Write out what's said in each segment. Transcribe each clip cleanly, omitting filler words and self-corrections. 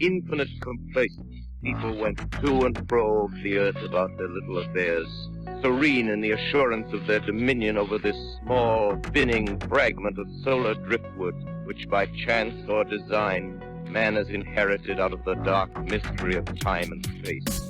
infinite complacency. People went to and fro over the earth about their little affairs, serene in the assurance of their dominion over this small, spinning fragment of solar driftwood, which by chance or design, man has inherited out of the dark mystery of time and space.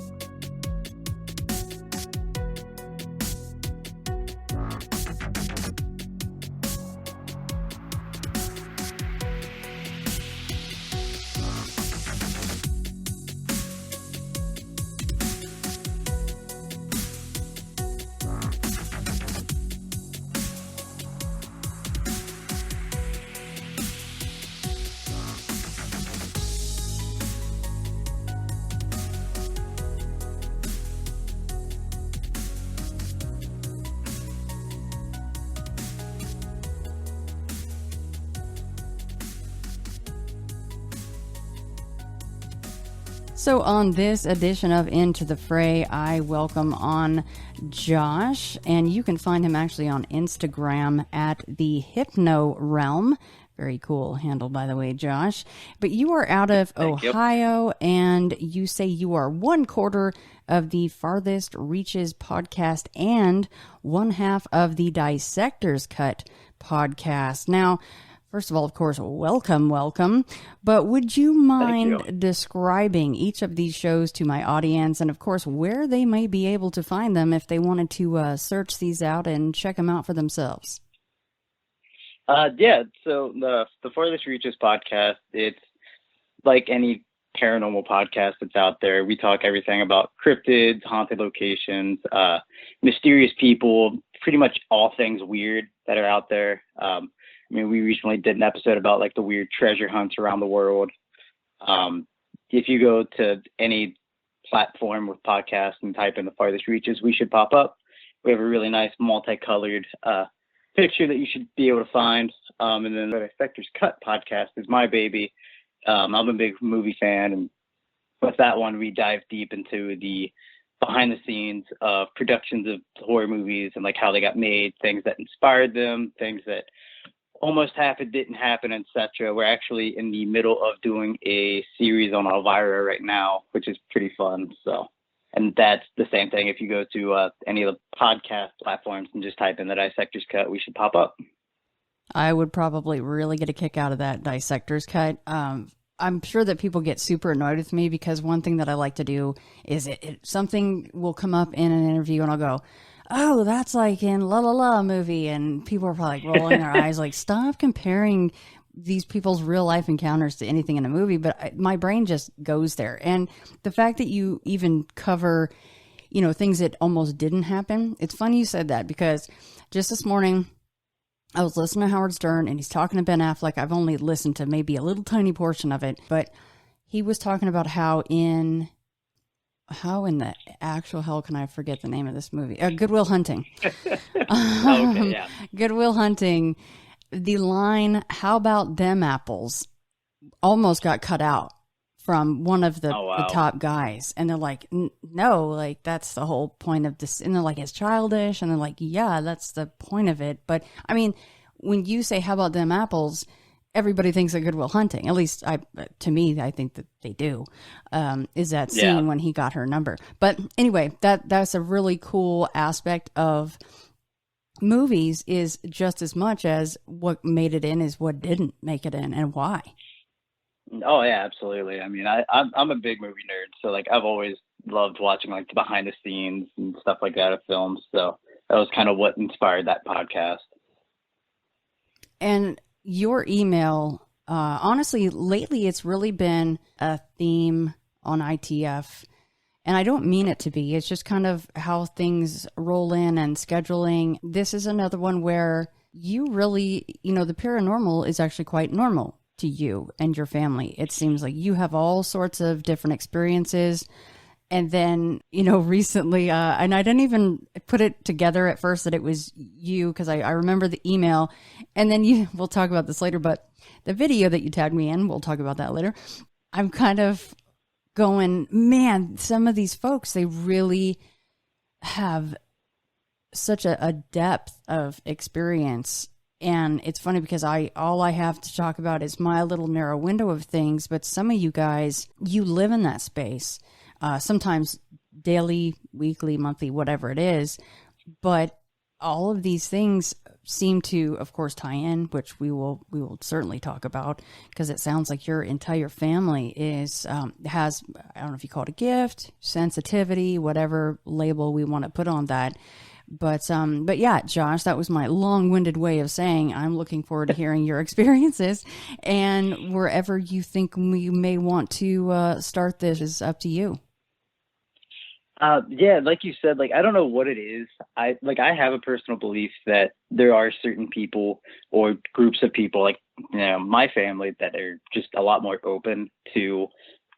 So on this edition of Into the Fray, I welcome on Josh, and you can find him actually on Instagram at the HypnoRealm. Very cool handle, by the way, Josh. But you are out of Ohio, and you say you are 1/4 of the Farthest Reaches podcast and 1/2 of the Dissector's Cut podcast. Now, first of all, of course, welcome. But would you mind describing each of these shows to my audience and, of course, where they may be able to find them if they wanted to search these out and check them out for themselves? So the Farthest Reaches podcast, it's like any paranormal podcast that's out there. We talk everything about cryptids, haunted locations, mysterious people, pretty much all things weird that are out there. We recently did an episode about like the weird treasure hunts around the world. If you go to any platform with podcasts and type in the Farthest Reaches, we should pop up. We have a really nice multicolored picture that you should be able to find. And then the Dissector's Cut podcast is my baby. I'm a big movie fan, and with that one, we dive deep into the behind the scenes of productions of horror movies and like how they got made, things that inspired them, things that almost happened, didn't happen, etc. We're actually in the middle of doing a series on Elvira right now, which is pretty fun. So, and that's the same thing. If you go to any of the podcast platforms and just type in the Dissector's Cut, we should pop up. I would probably really get a kick out of that Dissector's Cut. I'm sure that people get super annoyed with me because one thing that I like to do is something will come up in an interview and I'll go, oh, that's like in La La La movie. And people are probably like rolling their eyes like, stop comparing these people's real life encounters to anything in a movie. But my brain just goes there. And the fact that you even cover, things that almost didn't happen. It's funny you said that because just this morning I was listening to Howard Stern and he's talking to Ben Affleck. I've only listened to maybe a little tiny portion of it, but he was talking about how in the actual hell can I forget the name of this movie? Good Will Hunting. Good Will Hunting. The line, how about them apples, almost got cut out from one of the top guys. And they're like, no, like that's the whole point of this. And they're like, it's childish. And they're like, yeah, that's the point of it. But I mean, when you say, how about them apples, everybody thinks of Good Will Hunting. At least to me, I think that they do, is that scene when he got her number. But anyway, that's a really cool aspect of movies, is just as much as what made it in is what didn't make it in and why. Oh yeah, absolutely. I mean, I'm a big movie nerd, so like I've always loved watching like the behind the scenes and stuff like that of films. So that was kind of what inspired that podcast. And your email, honestly, lately it's really been a theme on ITF. And I don't mean it to be. It's just kind of how things roll in and scheduling. This is another one where you really, the paranormal is actually quite normal to you and your family. It seems like you have all sorts of different experiences. And then, recently, and I didn't even put it together at first that it was you, because I remember the email. And then we'll talk about this later, but the video that you tagged me in, we'll talk about that later. I'm kind of going, man, some of these folks, they really have such a depth of experience. And it's funny because all I have to talk about is my little narrow window of things, but some of you guys, you live in that space, sometimes daily, weekly, monthly, whatever it is. But all of these things seem to, of course, tie in, which we will certainly talk about, because it sounds like your entire family has, I don't know if you call it a gift, sensitivity, whatever label we want to put on that. But yeah, Josh, that was my long-winded way of saying I'm looking forward to hearing your experiences, and wherever you think we may want to start this is up to you. Yeah, like you said, like, I don't know what it is. I have a personal belief that there are certain people or groups of people, like, you know, my family, that are just a lot more open to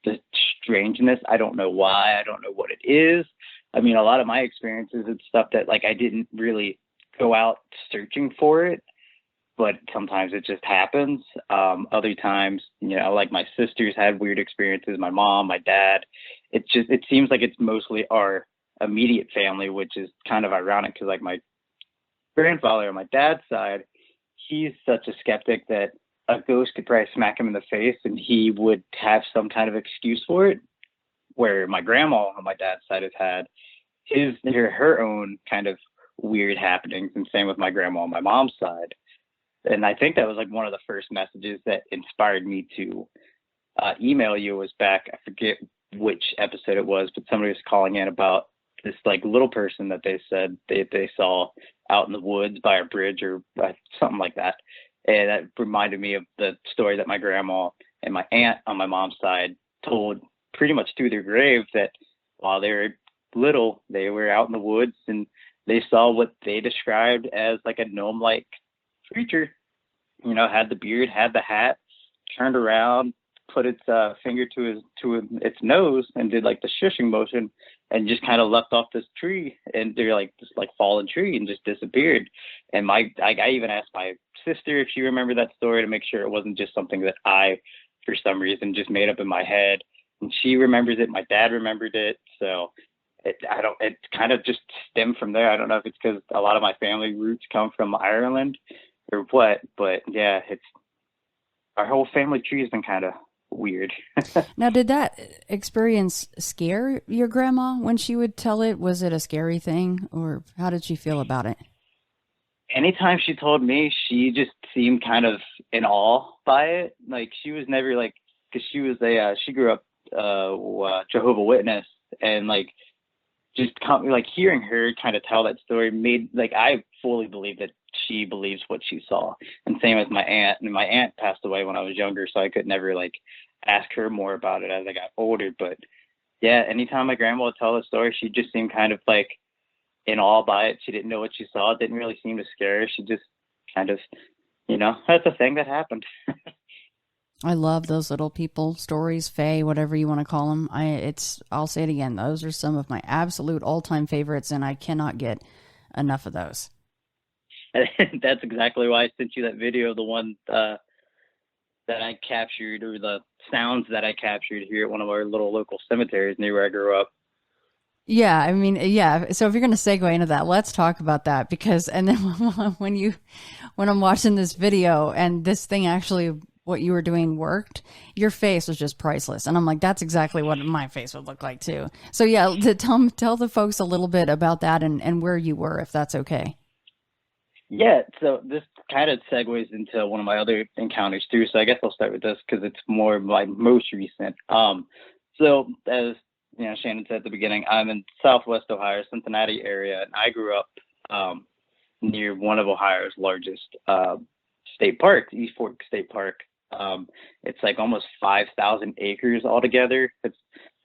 the strangeness. I don't know why. I don't know what it is. I mean, a lot of my experiences, it's stuff that, like, I didn't really go out searching for it, but sometimes it just happens. Other times, you know, like, my sisters had weird experiences, my mom, my dad. It seems like it's mostly our immediate family, which is kind of ironic because, like, my grandfather on my dad's side, he's such a skeptic that a ghost could probably smack him in the face and he would have some kind of excuse for it. Where my grandma on my dad's side has had her own kind of weird happenings, and same with my grandma on my mom's side. And I think that was, like, one of the first messages that inspired me to email you. Was back, I forget which episode it was, but somebody was calling in about this, like, little person that they said they saw out in the woods by a bridge or something like that. And that reminded me of the story that my grandma and my aunt on my mom's side told pretty much through their grave, that while they were little, they were out in the woods and they saw what they described as, like, a gnome-like creature. You know, had the beard, had the hat, turned around, put its finger to its nose and did, like, the shushing motion, and just kind of leapt off this tree, and they're like this, like, fallen tree, and just disappeared. And I even asked my sister if she remembered that story to make sure it wasn't just something that I, for some reason, just made up in my head. And she remembers it. My dad remembered it. So it kind of just stemmed from there. I don't know if it's because a lot of my family roots come from Ireland or what, but yeah, our whole family tree has been kind of weird. Now, did that experience scare your grandma when she would tell it? Was it a scary thing, or how did she feel about it? Anytime she told me, she just seemed kind of in awe by it. Like, she was never, like, because she was she grew up Jehovah Witness, and, like, just like, hearing her kind of tell that story made, like, I fully believe that she believes what she saw. And same as my aunt. And my aunt passed away when I was younger, so I could never, like, ask her more about it as I got older. But yeah, anytime my grandma would tell a story, she just seemed kind of, like, in awe by it. She didn't know what she saw. It didn't really seem to scare her. She just kind of, you know, that's a thing that happened. I love those little people stories, FRAY, whatever you want to call them. I'll say it again. Those are some of my absolute all-time favorites, and I cannot get enough of those. That's exactly why I sent you that video, the one that I captured, or the sounds that I captured here at one of our little local cemeteries near where I grew up. Yeah, I mean, yeah. So if you're going to segue into that, let's talk about that, because, and then when I'm watching this video and this thing actually, what you were doing worked, your face was just priceless. And I'm like, that's exactly what my face would look like too. So yeah, tell the folks a little bit about that and where you were, if that's okay. Yeah, so this kind of segues into one of my other encounters too. So I guess I'll start with this because it's more my most recent. So as you know, Shannon said at the beginning, I'm in Southwest Ohio, Cincinnati area, and I grew up near one of Ohio's largest state parks, East Fork State Park. It's like almost 5,000 acres altogether. It's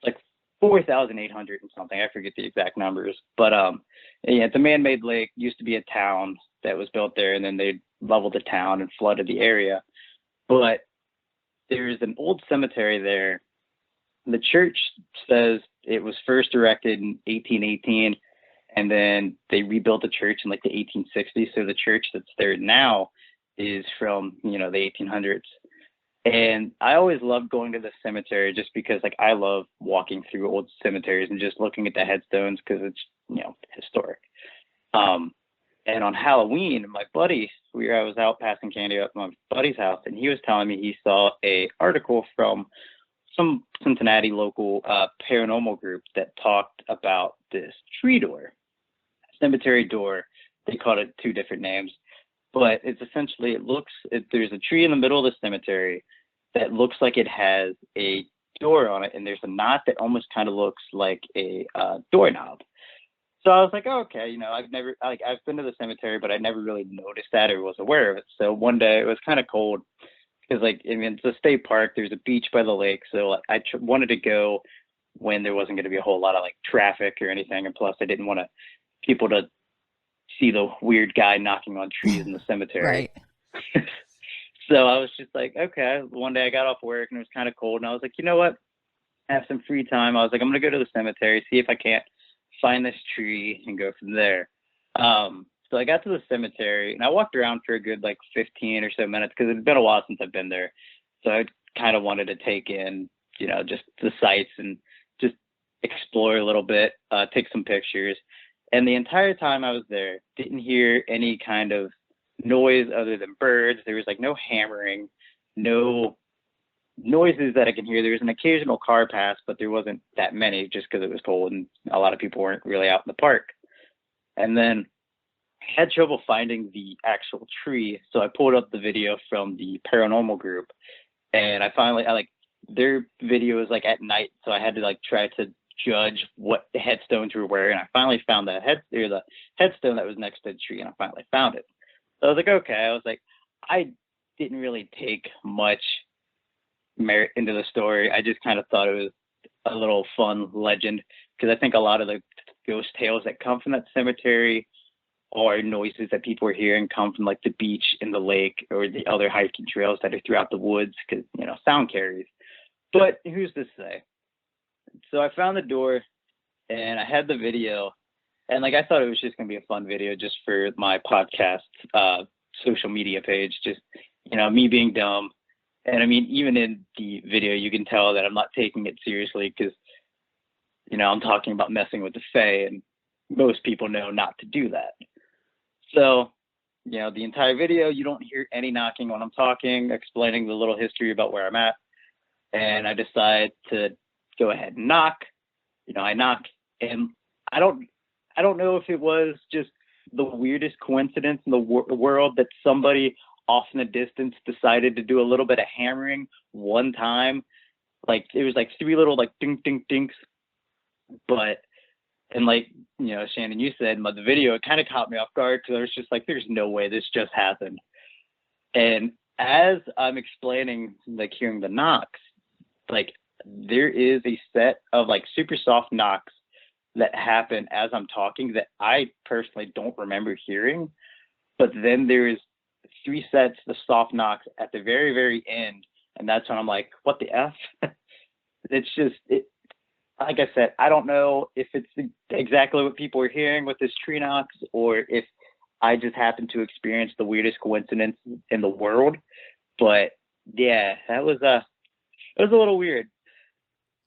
like 4,800 and something. I forget the exact numbers, but yeah, it's a man-made lake. Used to be a town that was built there, and then they leveled the town and flooded the area. But there's an old cemetery there. The church says it was first erected in 1818, and then they rebuilt the church in like the 1860s. So the church that's there now is from, you know, the 1800s. And I always loved going to the cemetery just because, like, I love walking through old cemeteries and just looking at the headstones because it's, you know, historic. And on Halloween, my buddy I was out passing candy at my buddy's house, and he was telling me he saw a article from some Cincinnati local paranormal group that talked about this tree door, cemetery door. They called it 2 different names, but it's essentially, there's a tree in the middle of the cemetery that looks like it has a door on it, and there's a knot that almost kind of looks like a doorknob. So I was like, oh, okay, I've been to the cemetery, but I never really noticed that or was aware of it. So one day it was kind of cold because, it's a state park. There's a beach by the lake. So I wanted to go when there wasn't going to be a whole lot of traffic or anything. And plus I didn't want people to see the weird guy knocking on trees in the cemetery. Right. So I was just like, okay. One day I got off work and it was kind of cold. And I was like, you know what? I have some free time. I was like, I'm going to go to the cemetery, see if I can't find this tree and go from there. So I got to the cemetery and I walked around for a good 15 or so minutes because it's been a while since I've been there. So I kind of wanted to take in, just the sights and just explore a little bit, take some pictures. And the entire time I was there, didn't hear any kind of noise other than birds. There was no hammering, no noises that I can hear. There was an occasional car pass, but there wasn't that many just because it was cold and a lot of people weren't really out in the park. And then I had trouble finding the actual tree, so I pulled up the video from the paranormal group, and I finally, their video is at night, so I had to try to judge what the headstones were where, and I finally found the headstone that was next to the tree, and I finally found it. So I was like, okay. I didn't really take much merit into the story. I just kind of thought it was a little fun legend because I think a lot of the ghost tales that come from that cemetery or noises that people are hearing come from the beach and the lake or the other hiking trails that are throughout the woods because, sound carries. But who's to say? So I found the door and I had the video and I thought it was just going to be a fun video just for my podcast, social media page, just, me being dumb. And even in the video, you can tell that I'm not taking it seriously because, I'm talking about messing with the FRAY and most people know not to do that. So, the entire video, you don't hear any knocking when I'm talking, explaining the little history about where I'm at. And I decide to go ahead and knock. I knock, and I don't know if it was just the weirdest coincidence in the world that somebody off in the distance decided to do a little bit of hammering one time. It was 3 little ding, ding, dings. But, and Shannon, you said in the video, it kind of caught me off guard because I was just there's no way this just happened. And as I'm explaining, hearing the knocks, there is a set of super soft knocks that happen as I'm talking that I personally don't remember hearing. But then there's 3 sets of soft knocks at the very, very end. And that's when I'm like, what the F? It's just, like I said, I don't know if it's exactly what people are hearing with this tree knocks or if I just happened to experience the weirdest coincidence in the world. But yeah, it was a little weird.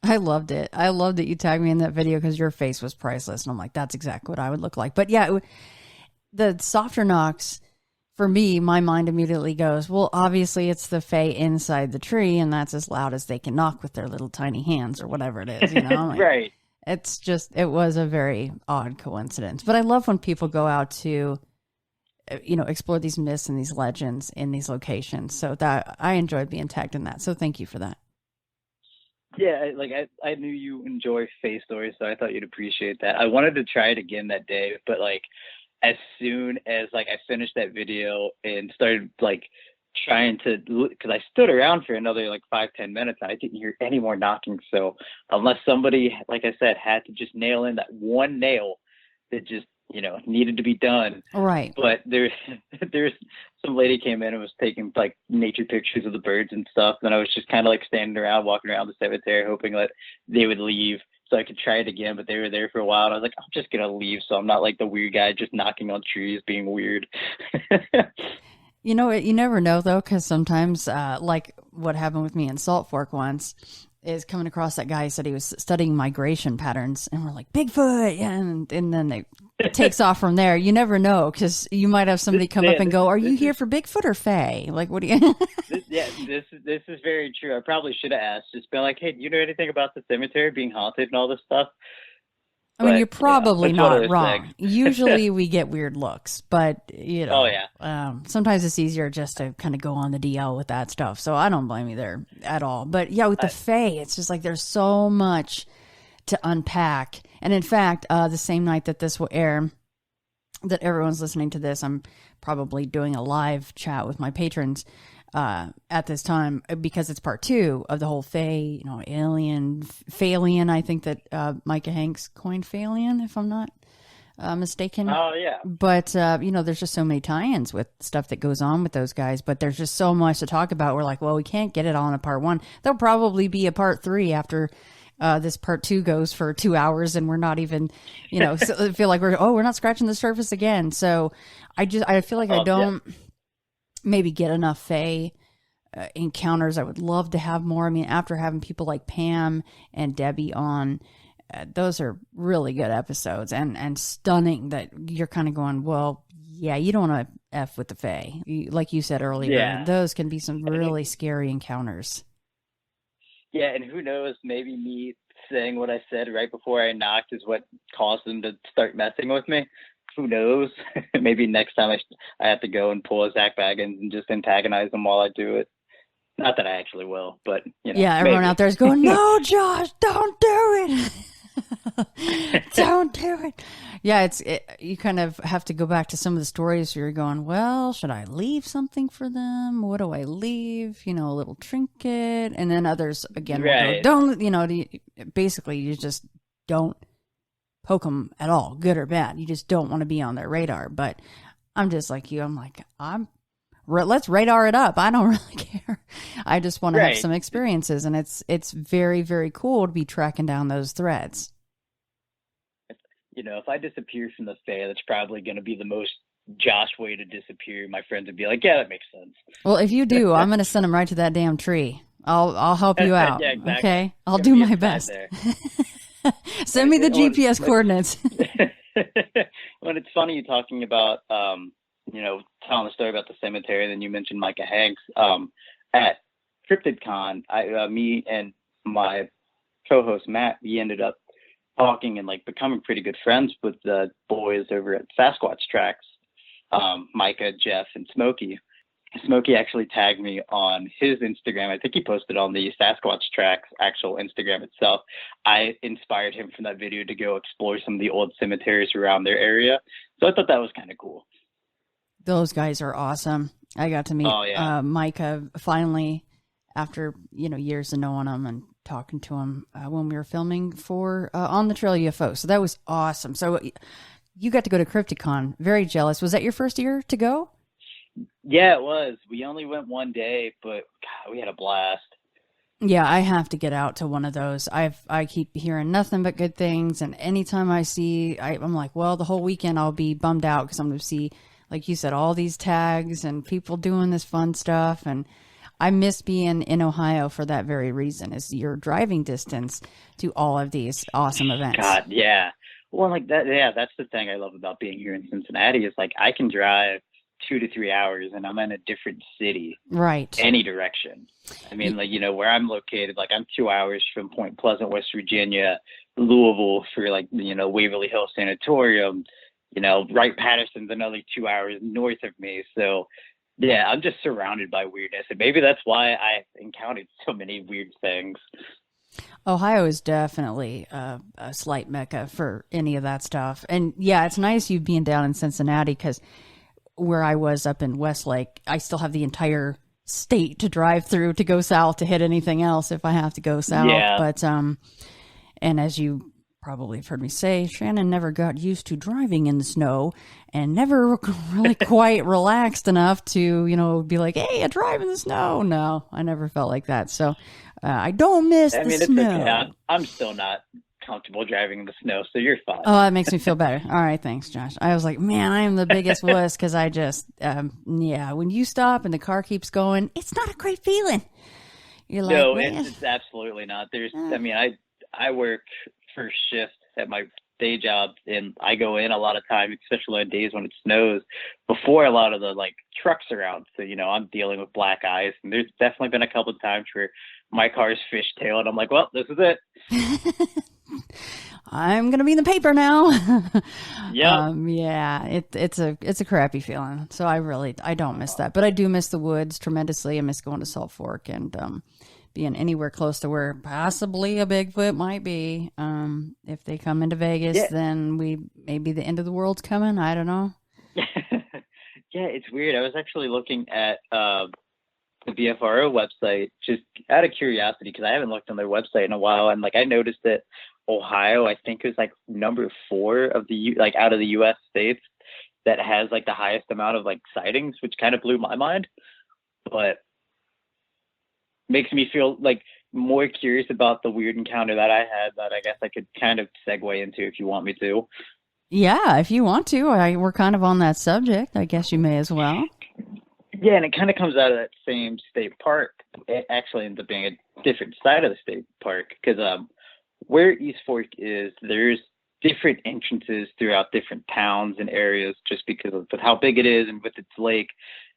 I loved it. I loved that you tagged me in that video because your face was priceless. And I'm like, that's exactly what I would look like. But yeah, the softer knocks, for me, my mind immediately goes, well, obviously it's the FRAY inside the tree, and that's as loud as they can knock with their little tiny hands or whatever it is. Right. It was a very odd coincidence. But I love when people go out to, explore these myths and these legends in these locations. So that I enjoyed being tagged in that. So thank you for that. Yeah, I knew you enjoy FRAY stories, so I thought you'd appreciate that. I wanted to try it again that day, but as soon as I finished that video and started trying to, because I stood around for another 5-10 minutes, and I didn't hear any more knocking. So unless somebody, like I said, had to just nail in that one nail that just needed to be done. Right. But there's some lady came in and was taking nature pictures of the birds and stuff. And I was just kind of standing around, walking around the cemetery, hoping that they would leave so I could try it again. But they were there for a while. And I was like, I'm just going to leave. So I'm not the weird guy just knocking on trees being weird. You never know though, because sometimes like what happened with me in Salt Fork once, is coming across that guy. He said he was studying migration patterns, and we're like, Bigfoot, yeah, and then it takes off from there. You never know, because you might have somebody come up and go, "Are you here for Bigfoot or Faye?" Like, what do you? this is very true. I probably should have asked. Just been like, "Hey, do you know anything about the cemetery being haunted and all this stuff?" I mean, you're probably not wrong. Usually we get weird looks, but, you know, sometimes it's easier just to kind of go on the DL with that stuff. So I don't blame you there at all. But yeah, with the Fae, it's just like there's so much to unpack. And in fact, the same night that this will air, that everyone's listening to this, I'm probably doing a live chat with my patrons at this time, because it's part 2 of the whole Fae, you know, alien, Phalian. I think that Micah Hanks coined Phalian, if I'm not mistaken. Oh, yeah. But, you know, there's just so many tie-ins with stuff that goes on with those guys, but there's just so much to talk about. We're like, well, we can't get it all in a part 1. There'll probably be a part 3 after this part 2 goes for 2 hours, and we're not even, you know, so I feel like we're not scratching the surface again. So I feel like I don't maybe get enough Fae encounters. I would love to have more. I mean, after having people like Pam and Debbie on, those are really good episodes, and stunning that you're kind of going, well, yeah, you don't want to F with the Fae. Like you said earlier, those can be some really scary encounters. Yeah, and who knows, maybe me saying what I said right before I knocked is what caused them to start messing with me. Who knows? Maybe next time I have to go and pull a Zach Baggins and just antagonize them while I do it. Not that I actually will, but, you know. Yeah, everyone out there is going, no, Josh, don't do it. Don't do it. Yeah, you kind of have to go back to some of the stories where you're going, well, should I leave something for them? What do I leave? You know, a little trinket. And then others, again, will go, don't, you know, basically you just don't poke them at all, good or bad. You just don't want to be on their radar. But I'm just like you. I'm like, let's radar it up. I don't really care. I just want to have some experiences, and it's very, very cool to be tracking down those threads. You know, if I disappear from the Fae, that's probably going to be the most Josh way to disappear. My friends would be like, yeah, that makes sense. Well, if you do, I'm going to send them right to that damn tree. I'll help you out. Yeah, exactly. Okay, I'll do my best. Send me the GPS coordinates. When it's funny you talking about, you know, telling the story about the cemetery, and then you mentioned Micah Hanks. At CryptidCon, me and my co-host Matt, we ended up talking and like becoming pretty good friends with the boys over at Sasquatch Tracks, Micah, Jeff, and Smokey. Smokey actually tagged me on his Instagram. I think he posted on the Sasquatch Tracks actual Instagram itself. I inspired him from that video to go explore some of the old cemeteries around their area. So I thought that was kind of cool. Those guys are awesome. I got to meet Micah finally after, you know, years of knowing him and talking to him when we were filming for On the Trail UFO. So that was awesome. So you got to go to CryptidCon. Very jealous. Was that your first year to go? Yeah, it was. We only went one day, but God, we had a blast. Yeah, I have to get out to one of those. I keep hearing nothing but good things, and anytime I see, I'm like, well, the whole weekend I'll be bummed out because I'm going to see, like you said, all these tags and people doing this fun stuff, and I miss being in Ohio for that very reason, is your driving distance to all of these awesome events. God, yeah. Well, like that, yeah, that's the thing I love about being here in Cincinnati is like I can drive 2 to 3 hours and I'm in a different city, right? Any direction. I mean, like, you know, where I'm located, like I'm 2 hours from Point Pleasant, West Virginia, Louisville for like, you know, Waverly Hills Sanatorium, you know, Wright-Patterson's another 2 hours north of me. So yeah, I'm just surrounded by weirdness, and maybe that's why I encountered so many weird things. Ohio is definitely a slight mecca for any of that stuff. And yeah, it's nice you being down in Cincinnati, because where I was up in Westlake, I still have the entire state to drive through to go south to hit anything else if I have to go south. Yeah. But, and as you probably have heard me say, Shannon never got used to driving in the snow and never really quite relaxed enough to, you know, be like, hey, I drive in the snow. No, I never felt like that. So I don't miss the snow. Okay. I'm still not comfortable driving in the snow, so you're fine. Oh, that makes me feel better. All right, thanks, Josh. I was like, man, I am the biggest wuss, because I just, when you stop and the car keeps going, it's not a great feeling. You're like, No, man. it's absolutely not. I mean, I work first shift at my day job, and I go in a lot of time, especially on days when it snows, before a lot of the like trucks are out. So, I'm dealing with black ice, and there's definitely been a couple of times where my car's fishtail, and I'm like, well, this is it. I'm gonna be in the paper now. Yep. Yeah, it's a crappy feeling. So I don't miss that, but I do miss the woods tremendously. I miss going to Salt Fork and being anywhere close to where possibly a Bigfoot might be. If they come into Vegas, then maybe the end of the world's coming. I don't know. Yeah, it's weird. I was actually looking at the BFRO website just out of curiosity because I haven't looked on their website in a while, and like I noticed that Ohio, I think, is like number 4 of the out of the U.S. states that has like the highest amount of like sightings, which kind of blew my mind, but makes me feel like more curious about the weird encounter that I had that I guess I could kind of segue into if you want me to. Yeah, if you want to, we're kind of on that subject. I guess you may as well. Yeah, and it kind of comes out of that same state park. It actually ends up being a different side of the state park because where East Fork is, there's different entrances throughout different towns and areas just because of how big it is, and with its lake,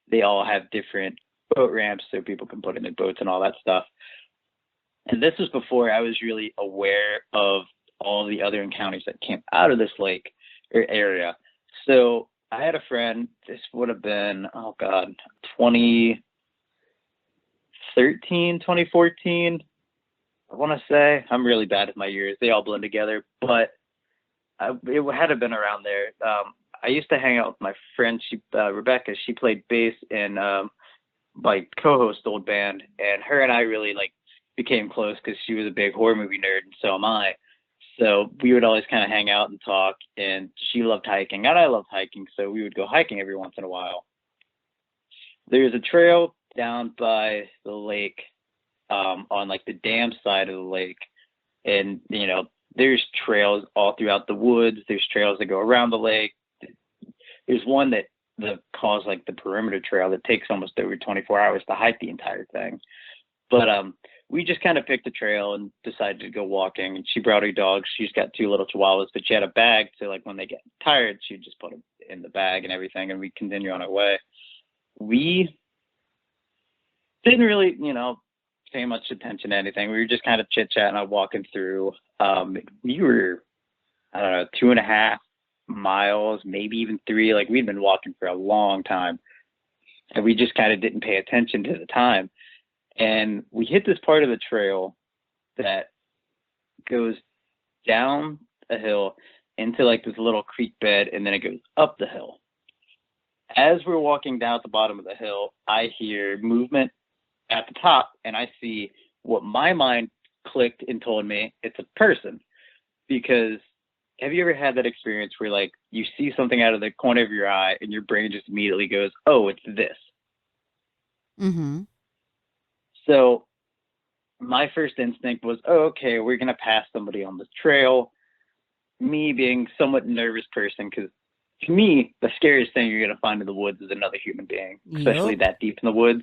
they all have different boat ramps so people can put in their boats and all that stuff. And this was before I was really aware of all the other encounters that came out of this lake or area. So I had a friend, this would have been, 2014, I want to say. I'm really bad with my years. They all blend together, but it had to have been around there. I used to hang out with my friend, Rebecca. She played bass in my co-host old band, and her and I really like became close because she was a big horror movie nerd, and so am I. So we would always kind of hang out and talk, and she loved hiking, and I loved hiking, so we would go hiking every once in a while. There's a trail down by the lake, on like the dam side of the lake, and there's trails all throughout the woods. There's trails that go around the lake. There's one that calls like the perimeter trail that takes almost over 24 hours to hike the entire thing. But we just kind of picked a trail and decided to go walking. And she brought her dogs. She's got 2 little chihuahuas, but she had a bag, so like when they get tired, she'd just put them in the bag and everything, and we continue on our way. We didn't really, pay much attention to anything. We were just kind of chit-chatting and walking through. We were, I don't know, 2.5 miles, maybe even 3. Like we'd been walking for a long time, and we just kind of didn't pay attention to the time. And we hit this part of the trail that goes down a hill into like this little creek bed, and then it goes up the hill. As we're walking down at the bottom of the hill, I hear movement at the top, and I see what my mind clicked and told me it's a person. Because have you ever had that experience where like you see something out of the corner of your eye and your brain just immediately goes, oh, it's this? Mm-hmm. So my first instinct was, oh, okay, we're going to pass somebody on the trail. Me being somewhat nervous person, because to me, the scariest thing you're going to find in the woods is another human being, especially that deep in the woods.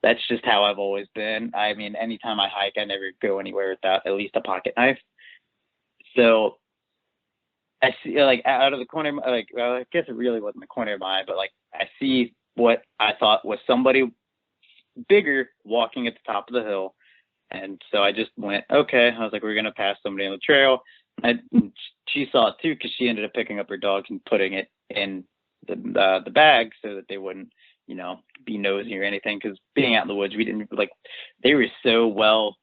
That's just how I've always been. I mean, anytime I hike, I never go anywhere without at least a pocket knife. So I see, like, out of the corner, like, well, I guess it really wasn't the corner of my eye, but like, I see what I thought was somebody bigger walking at the top of the hill. And so I just went, okay. I was like, we're going to pass somebody on the trail. She saw it too, because she ended up picking up her dogs and putting it in the bag so that they wouldn't, be nosy or anything. Because being out in the woods, we didn't they were so well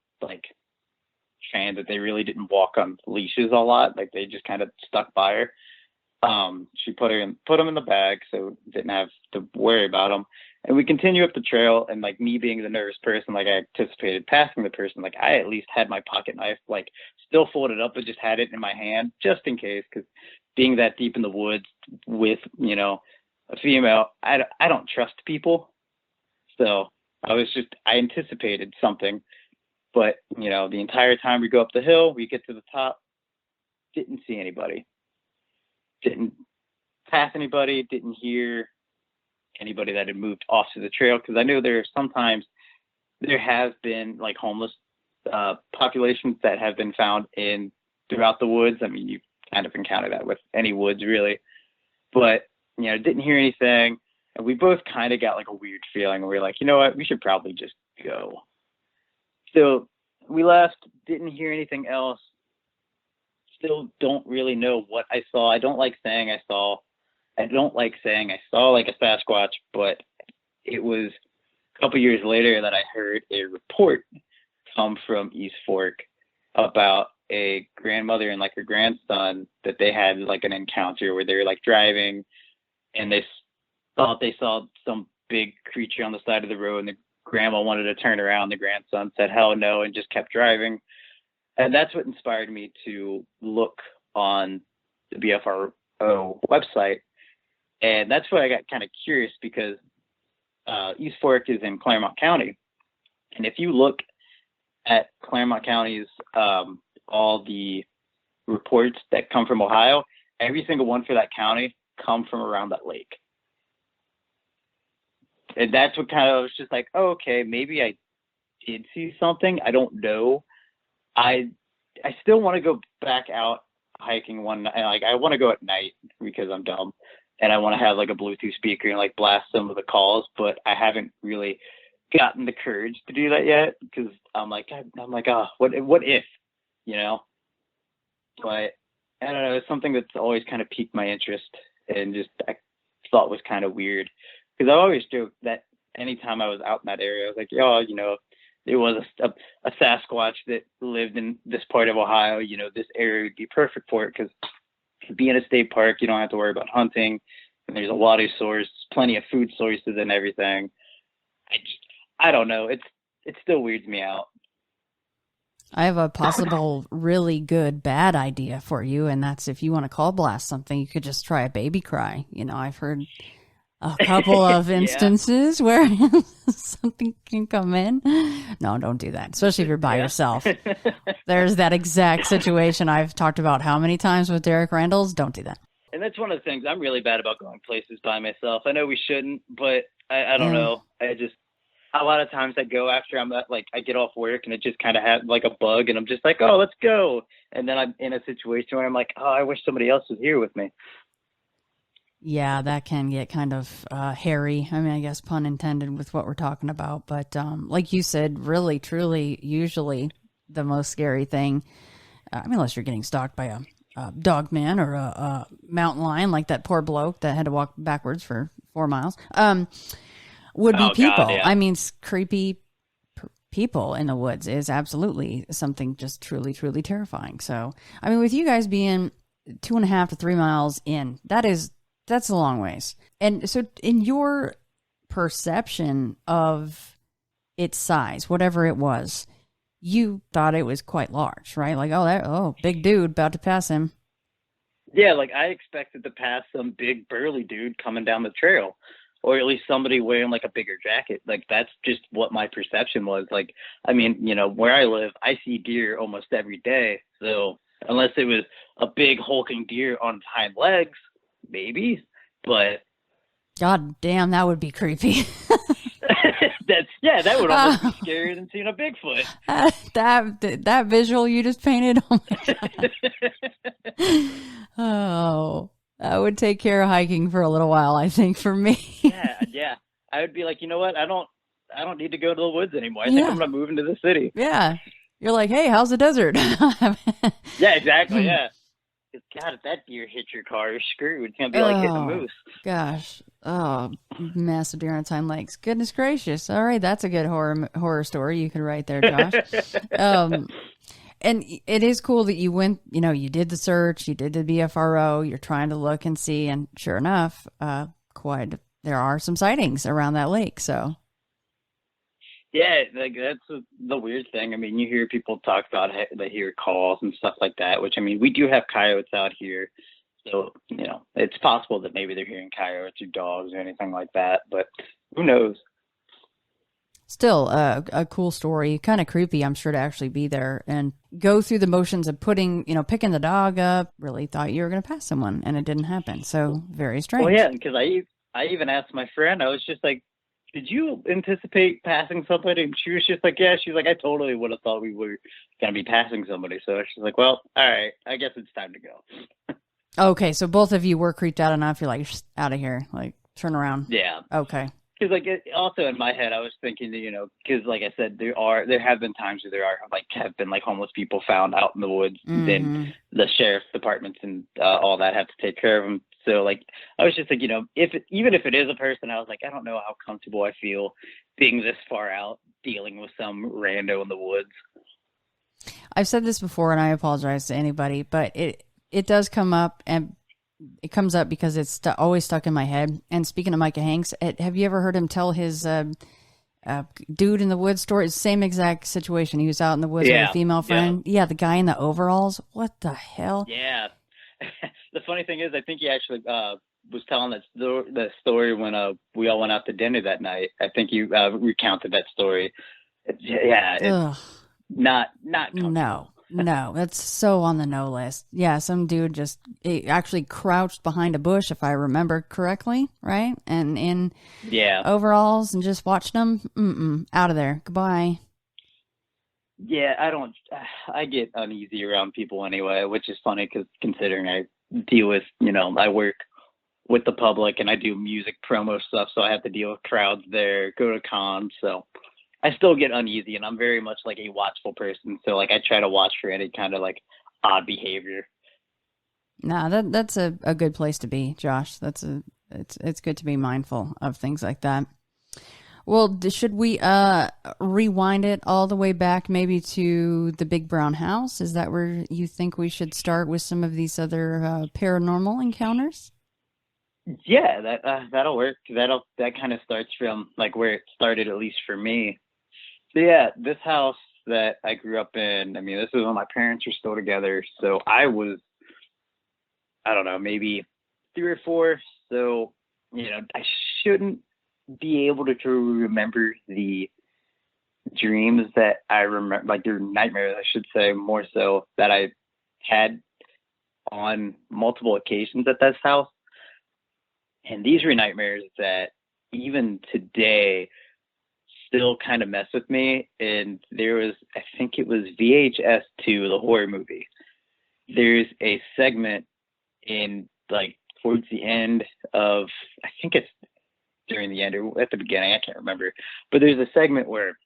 trained that they really didn't walk on leashes a lot. Like they just kind of stuck by her. She put them in the bag, so didn't have to worry about them. And we continue up the trail, and like me being the nervous person, like I anticipated passing the person, like I at least had my pocket knife, like still folded up, but just had it in my hand just in case, because being that deep in the woods with, a female, I don't trust people. So I anticipated something, but the entire time we go up the hill, we get to the top, didn't see anybody, didn't pass anybody, didn't hear anybody that had moved off to the trail. Because I know there are sometimes there have been like homeless populations that have been found in throughout the woods. I mean, you kind of encounter that with any woods really, but didn't hear anything. And we both kind of got like a weird feeling. We were like, you know what, we should probably just go. So we left, didn't hear anything else. Still don't really know what I saw. I don't like saying I saw like a Sasquatch, but it was a couple years later that I heard a report come from East Fork about a grandmother and like her grandson that they had like an encounter where they were like driving and they thought they saw some big creature on the side of the road, and the grandma wanted to turn around. The grandson said hell no and just kept driving. And that's what inspired me to look on the BFRO website. And that's why I got kind of curious, because East Fork is in Claremont County. And if you look at Claremont County's all the reports that come from Ohio, every single one for that county come from around that lake. And that's what kind of was just like, oh, okay, maybe I did see something. I don't know. I still want to go back out hiking one night. Like, I want to go at night because I'm dumb, and I want to have like a Bluetooth speaker and like blast some of the calls, but I haven't really gotten the courage to do that yet, because I'm like, oh, what if, But I don't know. It's something that's always kind of piqued my interest, and just I thought was kind of weird, because I always joke that anytime I was out in that area, I was like, oh, there was a Sasquatch that lived in this part of Ohio, this area would be perfect for it, because being a state park, you don't have to worry about hunting, and there's a water source, plenty of food sources and everything. I don't know. It still weirds me out. I have a possible really good bad idea for you, and that's if you want to call blast something, you could just try a baby cry. I've heard a couple of instances where something can come in. No, don't do that, especially if you're by yourself. There's that exact situation I've talked about how many times with Derek Randall's. Don't do that. And that's one of the things I'm really bad about, going places by myself. I know we shouldn't, but I don't know. A lot of times I go after I get off work and it just kind of has like a bug, and I'm just like, oh, let's go. And then I'm in a situation where I'm like, oh, I wish somebody else was here with me. Yeah, that can get kind of hairy. I mean, I guess pun intended with what we're talking about. But like you said, really, truly, usually the most scary thing, unless you're getting stalked by a dog man or a mountain lion, like that poor bloke that had to walk backwards for 4 miles, would be people. God, yeah. I mean, creepy people in the woods is absolutely something just truly, truly terrifying. So, I mean, with you guys being 2.5 to 3 miles in, that's a long ways. And so in your perception of its size, whatever it was, you thought it was quite large, right? Like, big dude about to pass him. Yeah, like I expected to pass some big burly dude coming down the trail, or at least somebody wearing like a bigger jacket. Like, that's just what my perception was. Like, I mean, where I live, I see deer almost every day. So unless it was a big hulking deer on its hind legs, maybe, but God damn, that would be creepy. That would almost be scarier than seeing a Bigfoot. That visual you just painted, oh my God. Oh, that would take care of hiking for a little while, I think, for me. Yeah. I would be like, you know what? I don't need to go to the woods anymore. I think I'm gonna move into the city. Yeah. You're like, hey, how's the desert? Yeah, exactly. Yeah. God, if that deer hits your car, you're screwed. It's going to be like hitting a moose. Gosh. Oh, massive deer on its hind legs. Goodness gracious. All right, that's a good horror story you can write there, Josh. And it is cool that you went, you did the search, you did the BFRO, you're trying to look and see, and sure enough, there are some sightings around that lake, so. Yeah, like that's the weird thing. I mean, you hear people talk about they hear calls and stuff like that, which, I mean, we do have coyotes out here. So, it's possible that maybe they're hearing coyotes or dogs or anything like that, but who knows? Still a cool story, kind of creepy, I'm sure, to actually be there and go through the motions of picking the dog up. Really thought you were going to pass someone, and it didn't happen. So very strange. Well, yeah, because I even asked my friend, I was just like, did you anticipate passing somebody? And she was just like, yeah. She's like, I totally would have thought we were going to be passing somebody. So she's like, well, all right, I guess it's time to go. Okay, so both of you were creeped out enough. You're like, out of here. Like, turn around. Yeah. Okay. Because also in my head, I was thinking that, because like I said, there have been times where have been homeless people found out in the woods. Mm-hmm. Then the sheriff's departments and all that have to take care of them. So I was just like, even if it is a person, I was like, I don't know how comfortable I feel being this far out dealing with some rando in the woods. I've said this before, and I apologize to anybody, but it does come up, and it comes up because it's always stuck in my head. And speaking of Micah Hanks, have you ever heard him tell his dude in the woods story? It's the same exact situation. He was out in the woods with a female friend. Yeah, the guy in the overalls. What the hell? Yeah. The funny thing is, I think he actually was telling the story when we all went out to dinner that night. I think he recounted that story. It's not No, that's so on the no list. Yeah, some dude he actually crouched behind a bush, if I remember correctly, right? And in overalls and just watched them. Out of there. Goodbye. Yeah, I get uneasy around people anyway, which is funny because considering I deal with, I work with the public and I do music promo stuff, so I have to deal with crowds there, go to cons, so I still get uneasy, and I'm very much like a watchful person, so I try to watch for any kind of odd behavior. Nah, that's a good place to be, Josh. It's good to be mindful of things like that. Well, should we rewind it all the way back maybe to the Big Brown House? Is that where you think we should start with some of these other paranormal encounters? Yeah, that'll work. That kind of starts from where it started, at least for me. So yeah, this house that I grew up in, I mean, this is when my parents were still together. So I was, I don't know, maybe 3 or 4. So, I shouldn't be able to remember the dreams that I remember, the nightmares, I should say, more so, that I had on multiple occasions at this house. And these were nightmares that even today still kind of mess with me. And there was, I think it was VHS 2, the horror movie. There's a segment in towards the end of, I think it's during the end or at the beginning, I can't remember. But there's a segment where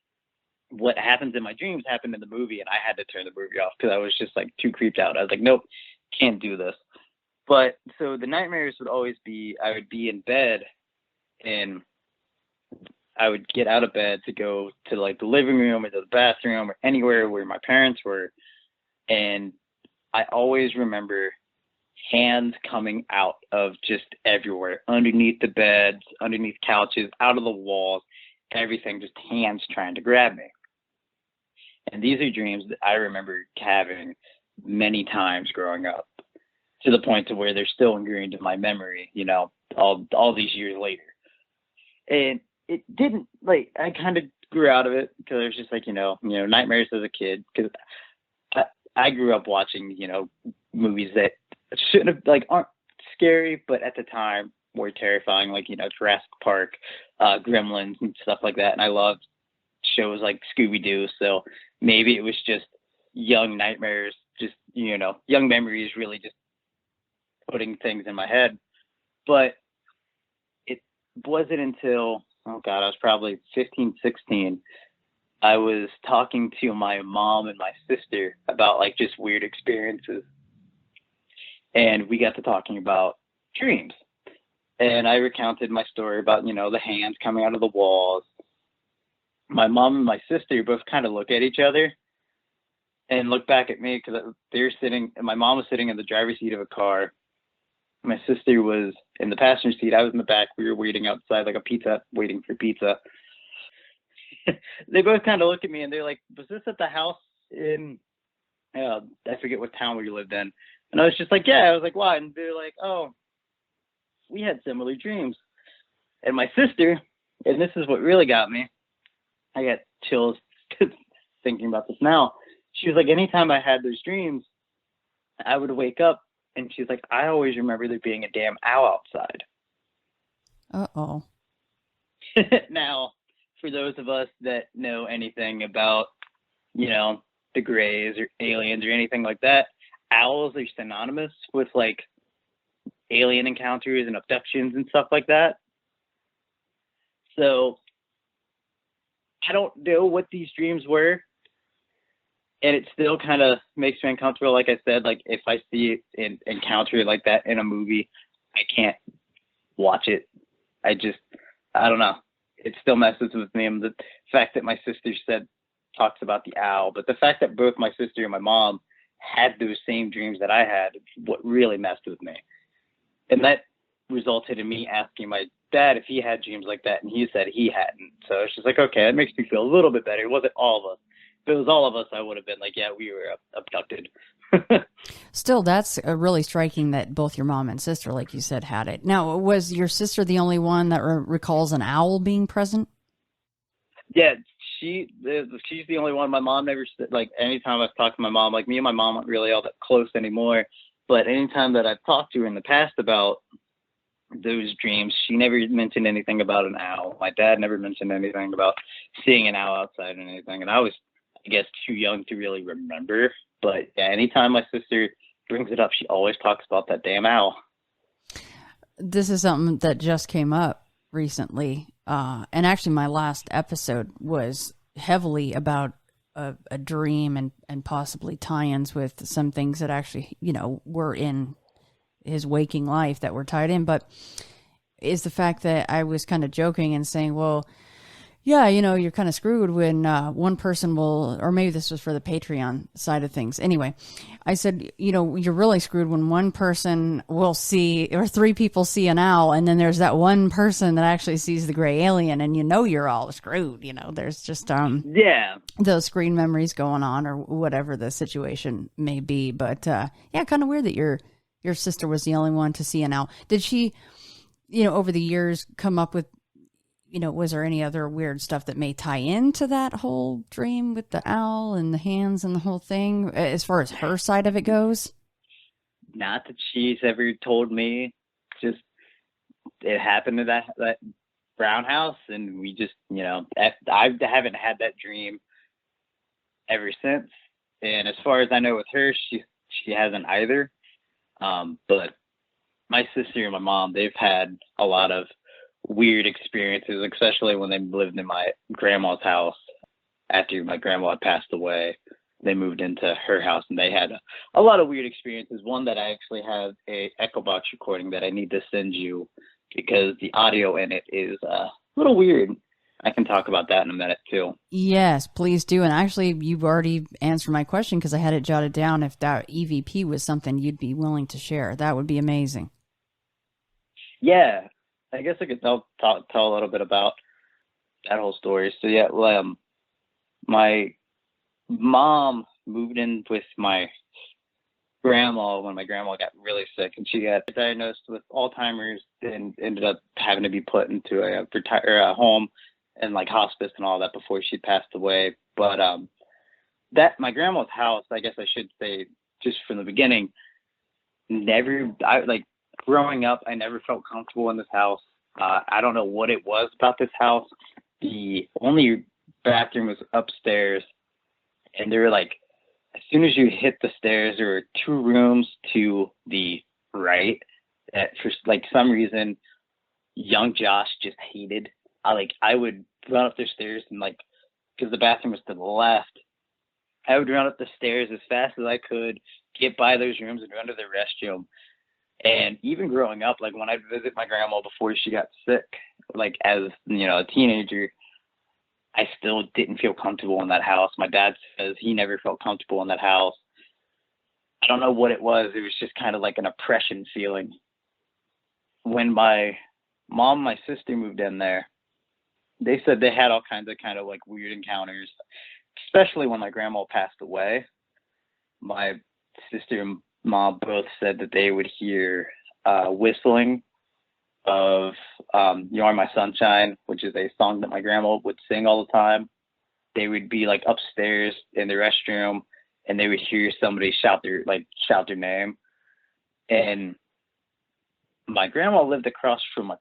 what happens in my dreams happened in the movie, and I had to turn the movie off because I was just too creeped out. I was like, nope, can't do this. But so the nightmares would always be, I would be in bed and I would get out of bed to go to the living room or to the bathroom or anywhere where my parents were. And I always remember hands coming out of just everywhere, underneath the beds, underneath couches, out of the walls, everything, just hands trying to grab me. And these are dreams that I remember having many times growing up, to the point to where they're still ingrained in my memory, all these years later. And it didn't, I kind of grew out of it because it was just nightmares as a kid, because I grew up watching, movies that shouldn't have, aren't scary, but at the time were terrifying, Jurassic Park, Gremlins and stuff like that. And I loved shows like Scooby-Doo. So maybe it was just young nightmares, just, young memories, really just putting things in my head. But it wasn't until, I was probably 15, 16. I was talking to my mom and my sister about just weird experiences. And we got to talking about dreams. And I recounted my story about, the hands coming out of the walls. My mom and my sister both kind of look at each other and look back at me, because they're sitting, and my mom was sitting in the driver's seat of a car. My sister was in the passenger seat. I was in the back. We were waiting outside waiting for pizza. They both kind of look at me and they're like, was this at the house in, I forget what town we lived in. And I was just like, yeah. I was like, why? And they're like, oh, we had similar dreams. And my sister, and this is what really got me, I got chills thinking about this now. She was like, anytime I had those dreams, I would wake up, and she's like, I always remember there being a damn owl outside. Uh-oh. Now, for those of us that know anything about, the Greys or aliens or anything like that, owls are synonymous with like alien encounters and abductions and stuff like that. So I don't know what these dreams were, and it still kind of makes me uncomfortable. Like I said, like if I see an encounter like that in a movie, I can't watch it. I don't know. It still messes with me. And the fact that my sister talks about the owl, but the fact that both my sister and my mom had those same dreams that I had, what really messed with me. And that resulted in me asking my dad if he had dreams like that, and he said he hadn't. So it's just like, okay, that makes me feel a little bit better. It wasn't all of us. If it was all of us, I would have been like, yeah, we were abducted. Still, that's really striking that both your mom and sister, like you said, had it. Now, was your sister the only one that recalls an owl being present? Yeah, she's the only one. My mom never, like, anytime I've talked to my mom, like, me and my mom aren't really all that close anymore, but anytime that I've talked to her in the past about those dreams, she never mentioned anything about an owl. My dad never mentioned anything about seeing an owl outside or anything, and I was, I guess, too young to really remember. But yeah, anytime my sister brings it up, she always talks about that damn owl. This is something that just came up recently. And actually my last episode was heavily about a dream and possibly tie-ins with some things that actually, were in his waking life that were tied in. But is the fact that I was kind of joking and saying, well, yeah, you're kind of screwed when one person will, or maybe this was for the Patreon side of things. Anyway, I said, you're really screwed when one person will see, or three people see an owl, and then there's that one person that actually sees the gray alien, and you're all screwed. There's just those screen memories going on, or whatever the situation may be. But yeah, kind of weird that your sister was the only one to see an owl. Did she, over the years come up with, was there any other weird stuff that may tie into that whole dream with the owl and the hands and the whole thing, as far as her side of it goes? Not that she's ever told me. Just it happened to that brown house, and we just, I haven't had that dream ever since. And as far as I know with her, she hasn't either. But my sister and my mom, they've had a lot of weird experiences, especially when they lived in my grandma's house. After my grandma had passed away, they moved into her house, and they had a lot of weird experiences. One that I actually have a Echo Box recording that I need to send you, because the audio in it is a little weird. I can talk about that in a minute too. Yes, please do. And actually, you've already answered my question, because I had it jotted down. If that EVP was something you'd be willing to share, that would be amazing. Yeah, I guess I could tell a little bit about that whole story. So yeah, my mom moved in with my grandma when my grandma got really sick, and she got diagnosed with Alzheimer's and ended up having to be put into a home and like hospice and all that before she passed away. But that my grandma's house, I guess I should say just from the beginning, growing up, I never felt comfortable in this house. I don't know what it was about this house. The only bathroom was upstairs, and there were as soon as you hit the stairs, there were two rooms to the right that for some reason young Josh just hated. I would run up the stairs and because the bathroom was to the left, I would run up the stairs as fast as I could, get by those rooms and run to the restroom. And even growing up, when I'd visit my grandma before she got sick, as, a teenager, I still didn't feel comfortable in that house. My dad says he never felt comfortable in that house. I don't know what it was. It was just kind of like an oppression feeling. When my mom and my sister moved in there, they said they had all kinds of weird encounters, especially when my grandma passed away. My sister and mom both said that they would hear whistling of You Are My Sunshine, which is a song that my grandma would sing all the time. They would be upstairs in the restroom, and they would hear somebody shout their name. And my grandma lived across from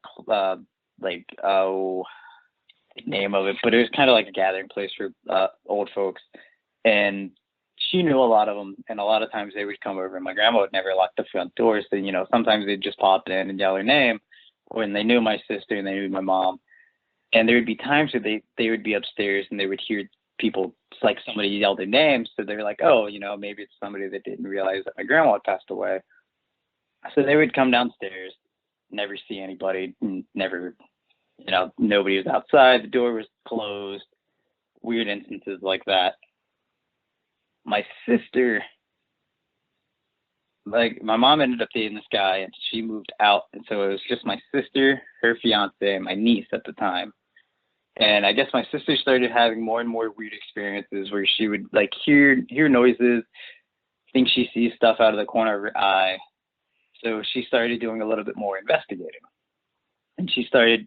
the name of it, but it was kind of like a gathering place for old folks. And she knew a lot of them, and a lot of times they would come over, and my grandma would never lock the front door. So, you know, sometimes they'd just pop in and yell her name when they knew my sister and they knew my mom. And there would be times where they would be upstairs and they would hear people, like somebody yell their name. So they were like, oh, you know, maybe it's somebody that didn't realize that my grandma had passed away. So they would come downstairs, never see anybody, never, you know, nobody was outside. The door was closed, weird instances like that. My sister, like, my mom ended up dating this guy and she moved out. And so it was just my sister, her fiance, and my niece at the time. And I guess my sister started having more and more weird experiences where she would like hear noises, think she sees stuff out of the corner of her eye. So she started doing a little bit more investigating. And she started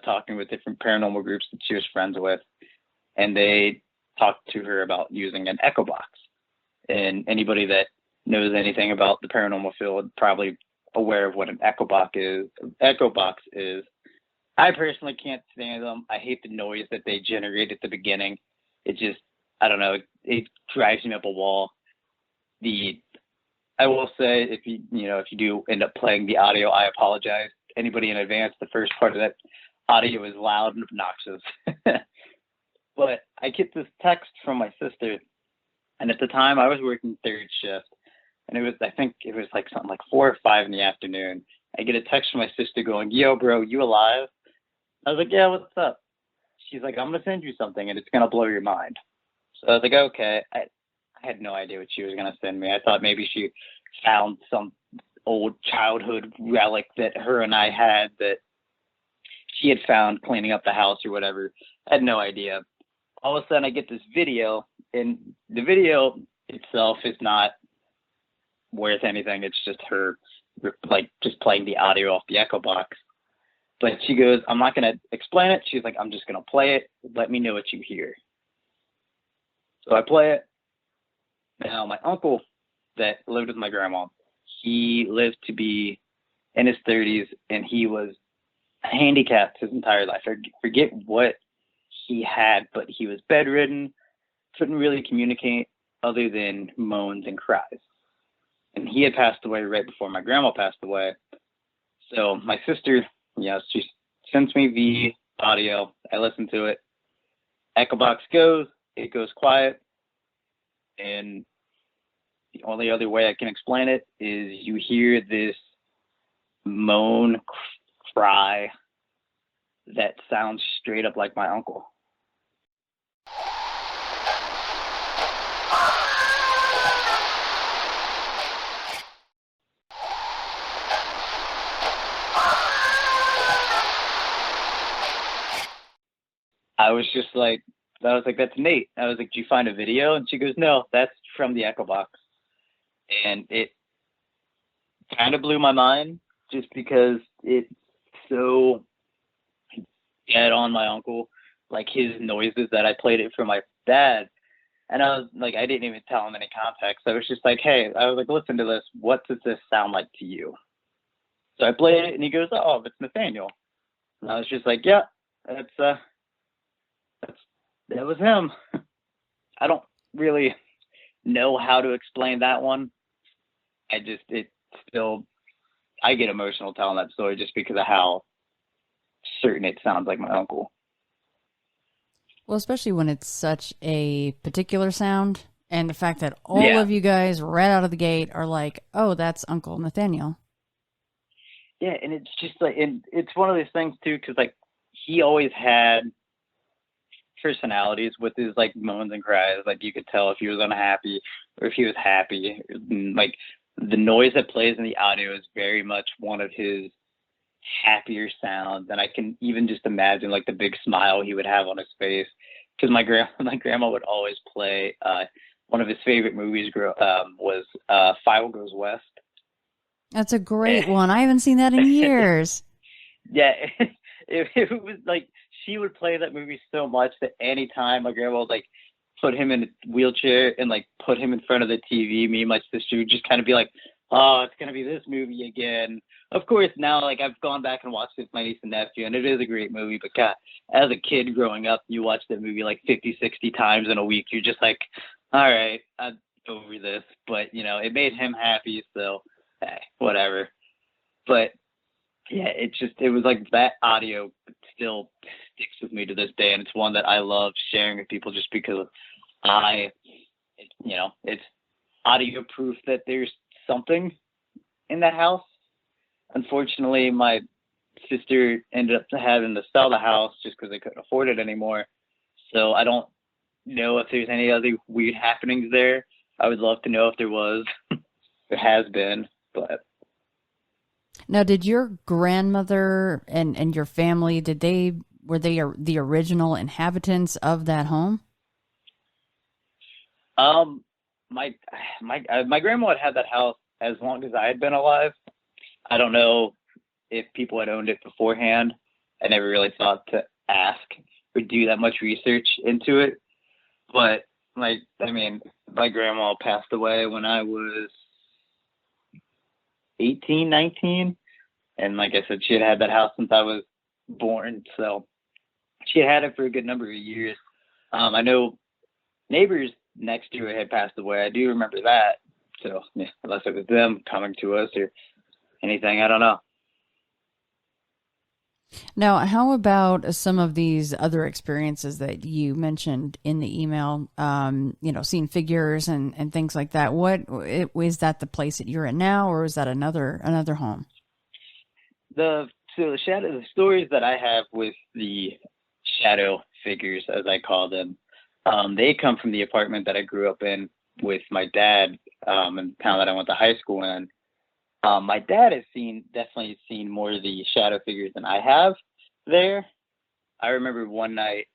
talking with different paranormal groups that she was friends with. And they talked to her about using an echo box. And anybody that knows anything about the paranormal field probably aware of what an echo box is. I personally can't stand them. I hate the noise that they generate at the beginning. It just, I don't know, it drives me up a wall. I will say, if you do end up playing the audio, I apologize. Anybody in advance, the first part of that audio is loud and obnoxious. But I get this text from my sister, and at the time I was working third shift, and I think it was like something like 4 or 5 in the afternoon. I get a text from my sister going, yo, bro, you alive? I was like, yeah, what's up? She's like, I'm going to send you something, and it's going to blow your mind. So I was like, okay. I had no idea what she was going to send me. I thought maybe she found some old childhood relic that her and I had that she had found cleaning up the house or whatever. I had no idea. All of a sudden, I get this video, and the video itself is not worth anything. It's just her, like, just playing the audio off the echo box. But she goes, I'm not going to explain it. She's like, I'm just going to play it. Let me know what you hear. So I play it. Now, my uncle that lived with my grandma, he lived to be in his 30s, and he was handicapped his entire life. I forget what he had, but he was bedridden, couldn't really communicate other than moans and cries. And he had passed away right before my grandma passed away. So my sister, she sends me the audio. I listen to it. Echo box goes. It goes quiet. And the only other way I can explain it is you hear this moan cry that sounds straight up like my uncle. I was like, that's Nate. I was like, did you find a video? And she goes, no, that's from the echo box. And it kind of blew my mind just because it's so dead on my uncle, like his noises that I played it for my dad. And I was like, I didn't even tell him any context. I was just like, hey, I was like, listen to this. What does this sound like to you? So I played it and he goes, oh, it's Nathaniel. And I was just like, yeah, that was him. I don't really know how to explain that one. I get emotional telling that story just because of how certain it sounds like my uncle. Well, especially when it's such a particular sound, and the fact that all of you guys right out of the gate are like, oh, that's Uncle Nathaniel. Yeah, and it's just like, and it's one of those things too, because like he always had personalities with his like moans and cries. Like you could tell if he was unhappy or if he was happy. Like the noise that plays in the audio is very much one of his happier sounds, and I can even just imagine like the big smile he would have on his face, because my grandma would always play one of his favorite movies was File Goes West. That's a great one. I haven't seen that in years. Yeah, it was like she would play that movie so much that anytime my grandma would like put him in a wheelchair and like put him in front of the TV, me and my sister would just kind of be like, oh, it's gonna be this movie again. Of course, now like I've gone back and watched it with my niece and nephew, and it is a great movie. But God, as a kid growing up, you watch that movie like 50, 60 times in a week. You're just like, all right, I'm over this. But you know, it made him happy, so hey, whatever. But yeah, it was like that audio still sticks with me to this day, and it's one that I love sharing with people just because it's audio proof that there's something in that house. Unfortunately, my sister ended up having to sell the house just because they couldn't afford it anymore. So I don't know if there's any other weird happenings there. I would love to know if there was. There has been, but. Now, did your grandmother and your family, were they the original inhabitants of that home? My grandma had that house as long as I had been alive. I don't know if people had owned it beforehand. I never really thought to ask or do that much research into it. But my grandma passed away when I was 18, 19. And like I said, she had that house since I was born. So she had it for a good number of years. I know neighbors next to her had passed away. I do remember that. So yeah, unless it was them coming to us or anything, I don't know. Now, how about some of these other experiences that you mentioned in the email, seeing figures and things like that? Is that the place that you're in now, or is that another home? The stories that I have with the shadow figures, as I call them, they come from the apartment that I grew up in with my dad, in the town that I went to high school in. My dad has definitely seen more of the shadow figures than I have there. I remember one night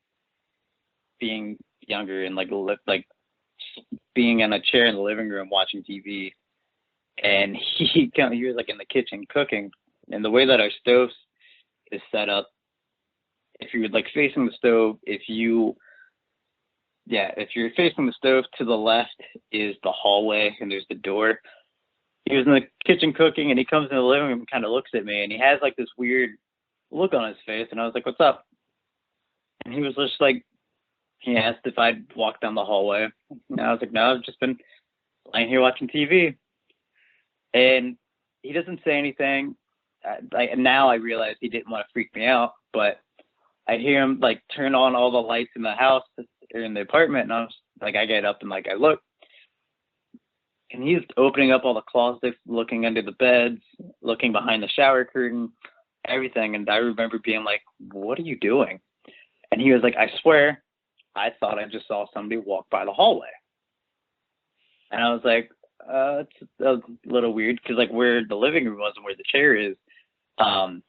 being younger and like being in a chair in the living room watching TV, and he was like in the kitchen cooking, and the way that our stove is set up, if you're like facing the stove, if you're facing the stove, to the left is the hallway and there's the door. He was in the kitchen cooking, and he comes in the living room and kind of looks at me, and he has like this weird look on his face, and I was like, "What's up?" And he was just like, he asked if I'd walk down the hallway, and I was like, "No, I've just been lying here watching TV." And he doesn't say anything. Now I realize he didn't want to freak me out, but I'd hear him like turn on all the lights in the house or in the apartment, and I was like, I get up and like I look. And he's opening up all the closets, looking under the beds, looking behind the shower curtain, everything. And I remember being like, "What are you doing?" And he was like, "I swear, I thought I just saw somebody walk by the hallway." And I was like, it's a little weird, because like where the living room was and where the chair is,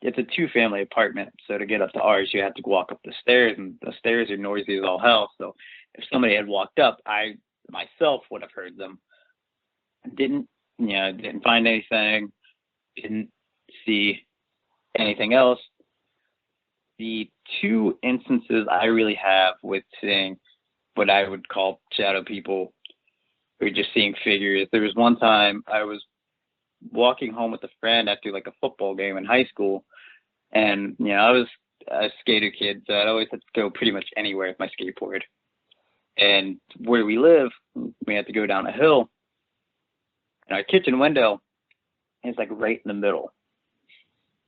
it's a 2-family apartment. So to get up to ours, you have to walk up the stairs, and the stairs are noisy as all hell. So if somebody had walked up, I myself would have heard them. Didn't find anything, didn't see anything else. The 2 instances I really have with seeing what I would call shadow people, or just seeing figures. There was one time I was walking home with a friend after like a football game in high school, and I was a skater kid, so I'd always have to go pretty much anywhere with my skateboard. And where we live, we had to go down a hill. And our kitchen window is like right in the middle.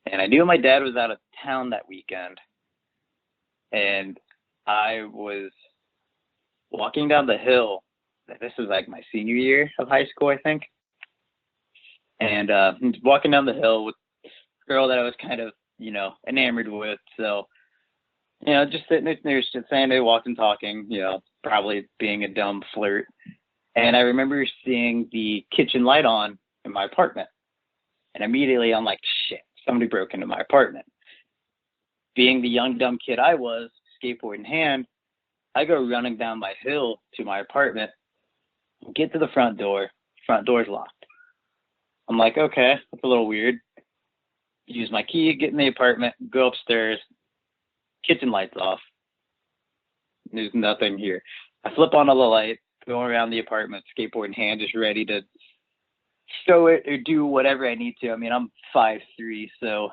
And I knew my dad was out of town that weekend. And I was walking down the hill. This was like my senior year of high school, I think. And walking down the hill with a girl that I was kind of, enamored with. So, just sitting there, just saying they walked and talking, probably being a dumb flirt. And I remember seeing the kitchen light on in my apartment. And immediately I'm like, shit, somebody broke into my apartment. Being the young, dumb kid I was, skateboard in hand, I go running down my hill to my apartment, get to the front door's locked. I'm like, okay, that's a little weird. Use my key, get in the apartment, go upstairs, kitchen lights off. There's nothing here. I flip on all the lights, going around the apartment, skateboard in hand, just ready to show it or do whatever I need to. I mean, I'm 5'3", so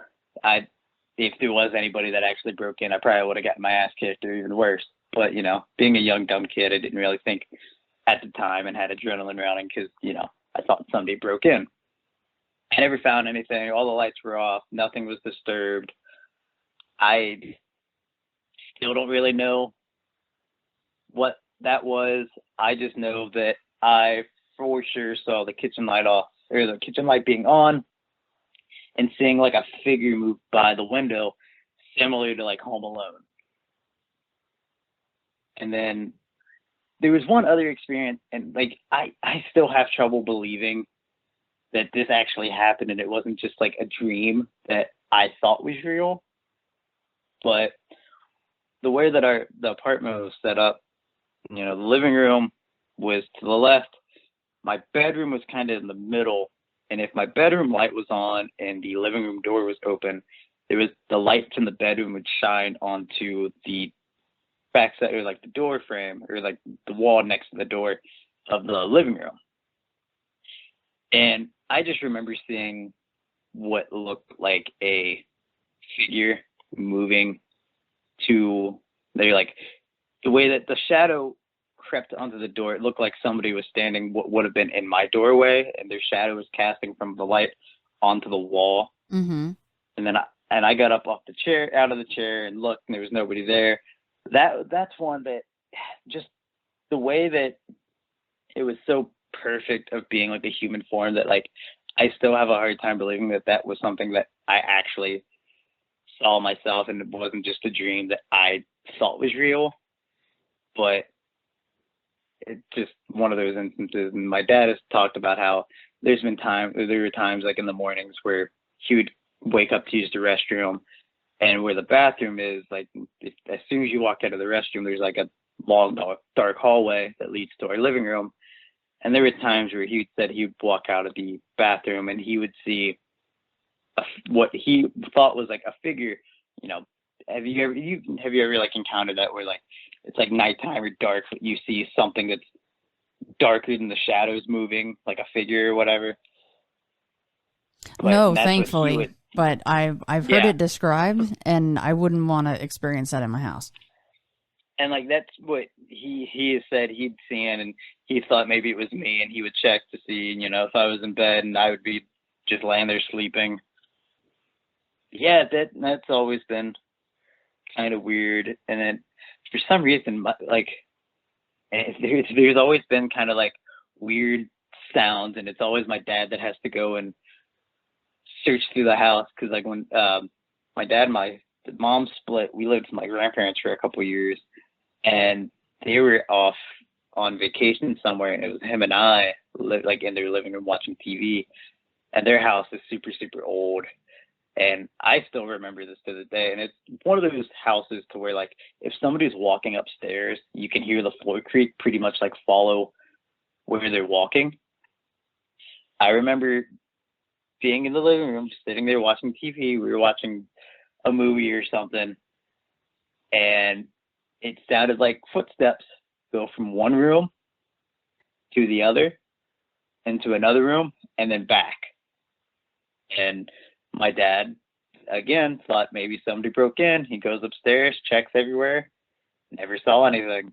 if there was anybody that actually broke in, I probably would have gotten my ass kicked or even worse. But, you know, being a young, dumb kid, I didn't really think at the time and had adrenaline running because, you know, I thought somebody broke in. I never found anything. All the lights were off. Nothing was disturbed. I still don't really know what that was. I just know that I for sure saw the kitchen light off, or the kitchen light being on, and seeing like a figure move by the window, similar to like Home Alone. And then there was one other experience, and like I still have trouble believing that this actually happened and it wasn't just like a dream that I thought was real. But the way that the apartment was set up, you know, the living room was to the left. My bedroom was kind of in the middle. And if my bedroom light was on and the living room door was open, there was the light from the bedroom would shine onto the backside, or like the door frame, or like the wall next to the door of the living room. And I just remember seeing what looked like a figure moving to, they're like, the way that the shadow crept onto the door, it looked like somebody was standing what would have been in my doorway, and their shadow was casting from the light onto the wall. Mm-hmm. And then I got up out of the chair and looked, and there was nobody there. That's one that just the way that it was so perfect of being like a human form that like I still have a hard time believing that that was something that I actually saw myself, and it wasn't just a dream that I thought was real. But it's just one of those instances. And my dad has talked about how there were times like in the mornings where he would wake up to use the restroom, and where the bathroom is, like as soon as you walk out of the restroom, there's like a long dark hallway that leads to our living room. And there were times where he said he would walk out of the bathroom and he would see what he thought was like a figure. You know, have you ever like encountered that where like it's like nighttime or dark, but you see something that's darker than the shadows moving, like a figure or whatever? But No, thankfully, but I've heard Yeah. it described, and I wouldn't want to experience that in my house. And like that's what he has said he'd seen, and he thought maybe it was me, and he would check to see, you know, if I was in bed, and I would be just laying there sleeping. Yeah, that's always been kind of weird. And then for some reason, like there's always been kind of like weird sounds, and it's always my dad that has to go and search through the house, because like when my dad and my mom split, we lived with my grandparents for a couple of years, and they were off on vacation somewhere, and it was him and I like in their living room watching TV, and their house is super, super old. And I still remember this to this day. And it's one of those houses to where like if somebody's walking upstairs, you can hear the floor creak pretty much like follow where they're walking. I remember being in the living room, just sitting there watching TV. We were watching a movie or something, and it sounded like footsteps go from one room to the other, into another room, and then back. And my dad, again, thought maybe somebody broke in. He goes upstairs, checks everywhere, never saw anything.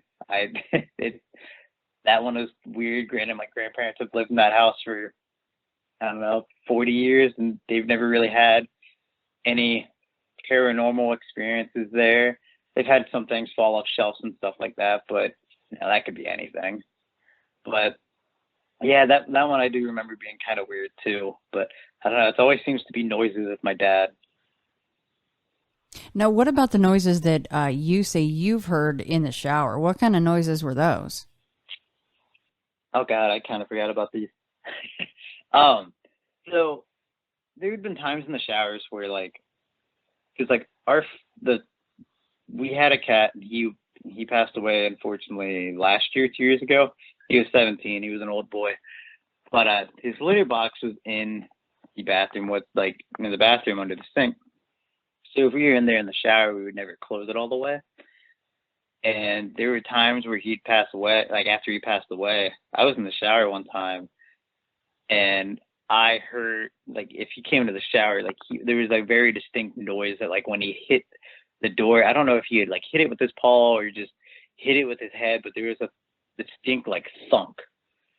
That one was weird. Granted, my grandparents have lived in that house for, I don't know, 40 years, and they've never really had any paranormal experiences there. They've had some things fall off shelves and stuff like that, but you know, that could be anything. But yeah, that one I do remember being kind of weird too. But I don't know, it always seems to be noises with my dad. Now, what about the noises that you say you've heard in the shower? What kind of noises were those? Oh God, I kind of forgot about these. So there had been times in the showers where like, cause like we had a cat. He passed away, unfortunately, last year, 2 years ago. He was 17. He was an old boy, but his litter box was in the bathroom in the bathroom under the sink. So if we were in there in the shower, we would never close it all the way. And there were times where he'd pass away. Like after he passed away, I was in the shower one time, and I heard, like, if he came into the shower, like, there was a very distinct noise that, like, when he hit the door, I don't know if he had, like, hit it with his paw or just hit it with his head, but there was a distinct, like, thunk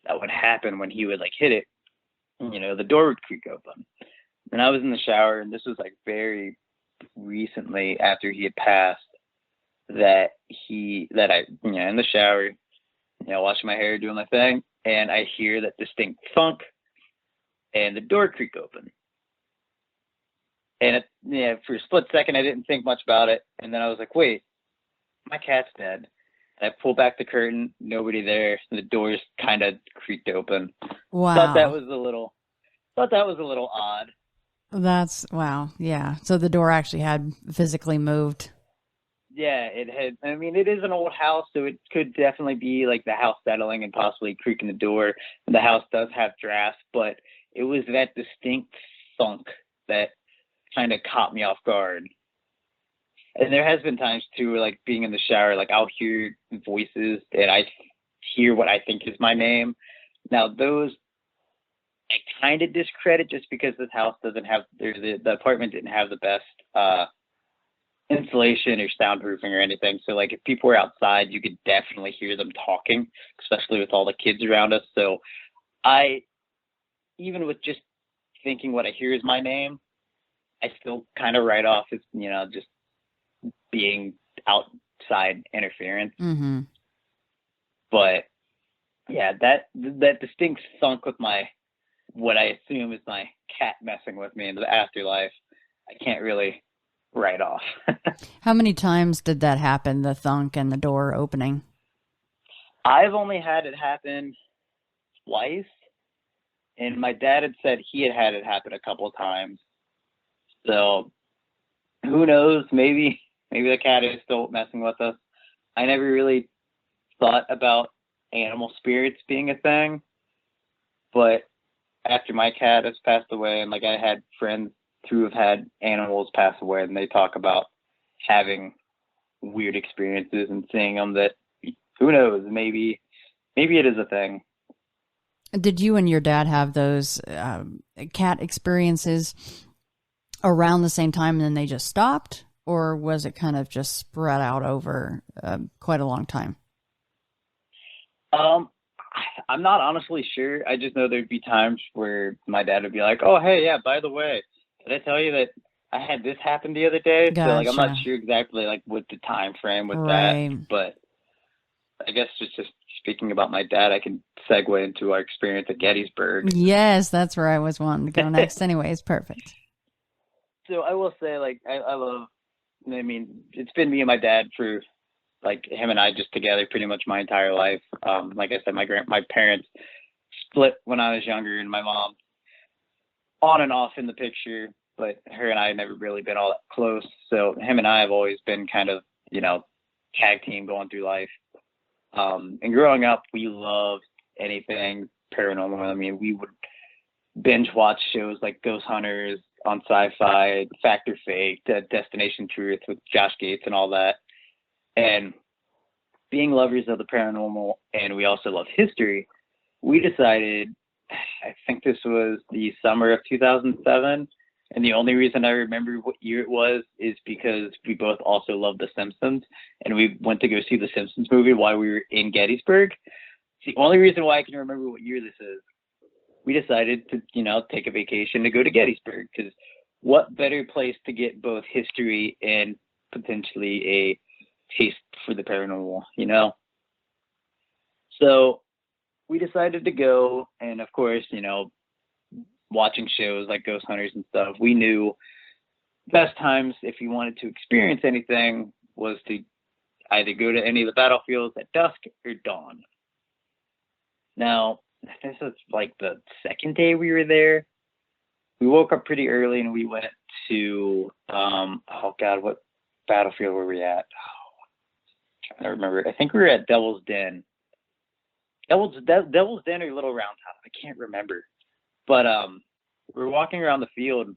that would happen when he would, like, hit it. You know, the door would creak open. And I was in the shower, and this was, like, very recently after he had passed, that I, you know, in the shower, you know, washing my hair, doing my thing, and I hear that distinct thunk, and the door creaked open. And for a split second, I didn't think much about it, and then I was like, wait, my cat's dead. And I pulled back the curtain, nobody there, and the doors kind of creaked open. Wow. Thought that was a little odd. That's wow. Yeah. So the door actually had physically moved. Yeah, it had. I mean, it is an old house, so it could definitely be like the house settling and possibly creaking the door. The house does have drafts, but it was that distinct thunk that kind of caught me off guard. And there has been times too, where, like, being in the shower, like, I'll hear voices and I hear what I think is my name. Now those I kind of discredit just because this house doesn't have the apartment didn't have the best insulation or soundproofing or anything. So, like, if people were outside, you could definitely hear them talking, especially with all the kids around us. So even with just thinking what I hear is my name, I still kind of write off as, you know, just being outside interference. Mm-hmm. But yeah, that distinct thunk with what I assume is my cat messing with me in the afterlife, I can't really write off. How many times did that happen, the thunk and the door opening? I've only had it happen twice, and my dad had said he had it happen a couple of times. So who knows? Maybe the cat is still messing with us. I never really thought about animal spirits being a thing, but after my cat has passed away, and, like, I had friends who have had animals pass away, and they talk about having weird experiences and seeing them, that who knows, maybe it is a thing. Did you and your dad have those cat experiences around the same time and then they just stopped? Or was it kind of just spread out over quite a long time? I'm not honestly sure. I just know there'd be times where my dad would be like, oh, hey, yeah, by the way, did I tell you that I had this happen the other day? Gotcha. So, like, I'm not sure exactly, like, what the time frame with Right. that. But I guess just speaking about my dad, I can segue into our experience at Gettysburg. Yes, that's where I was wanting to go next. Anyways, perfect. So I will say, like, I mean, it's been me and my dad for, like, him and I just together pretty much my entire life. Like I said, my parents split when I was younger, and my mom on and off in the picture, but her and I have never really been all that close. So him and I have always been kind of, you know, tag team going through life. And growing up, we loved anything paranormal. I mean, we would binge watch shows like Ghost Hunters on Sci-Fi, Fact or Fake, Destination Truth with Josh Gates and all that. And being lovers of the paranormal, and we also love history, we decided, I think this was the summer of 2007, and the only reason I remember what year it was is because we both also love The Simpsons, and we went to go see the Simpsons movie while we were in Gettysburg. It's the only reason why I can remember what year this is. We decided to, you know, take a vacation to go to Gettysburg, because what better place to get both history and potentially a taste for the paranormal, you know? So we decided to go, and of course, you know, watching shows like Ghost Hunters and stuff, we knew best times if you wanted to experience anything was to either go to any of the battlefields at dusk or dawn. Now, this was like the second day we were there. We woke up pretty early and we went to, what battlefield were we at? I'm trying to remember. I think we were at Devil's Den. Devil's Den or Little Round Top. I can't remember. But we were walking around the field,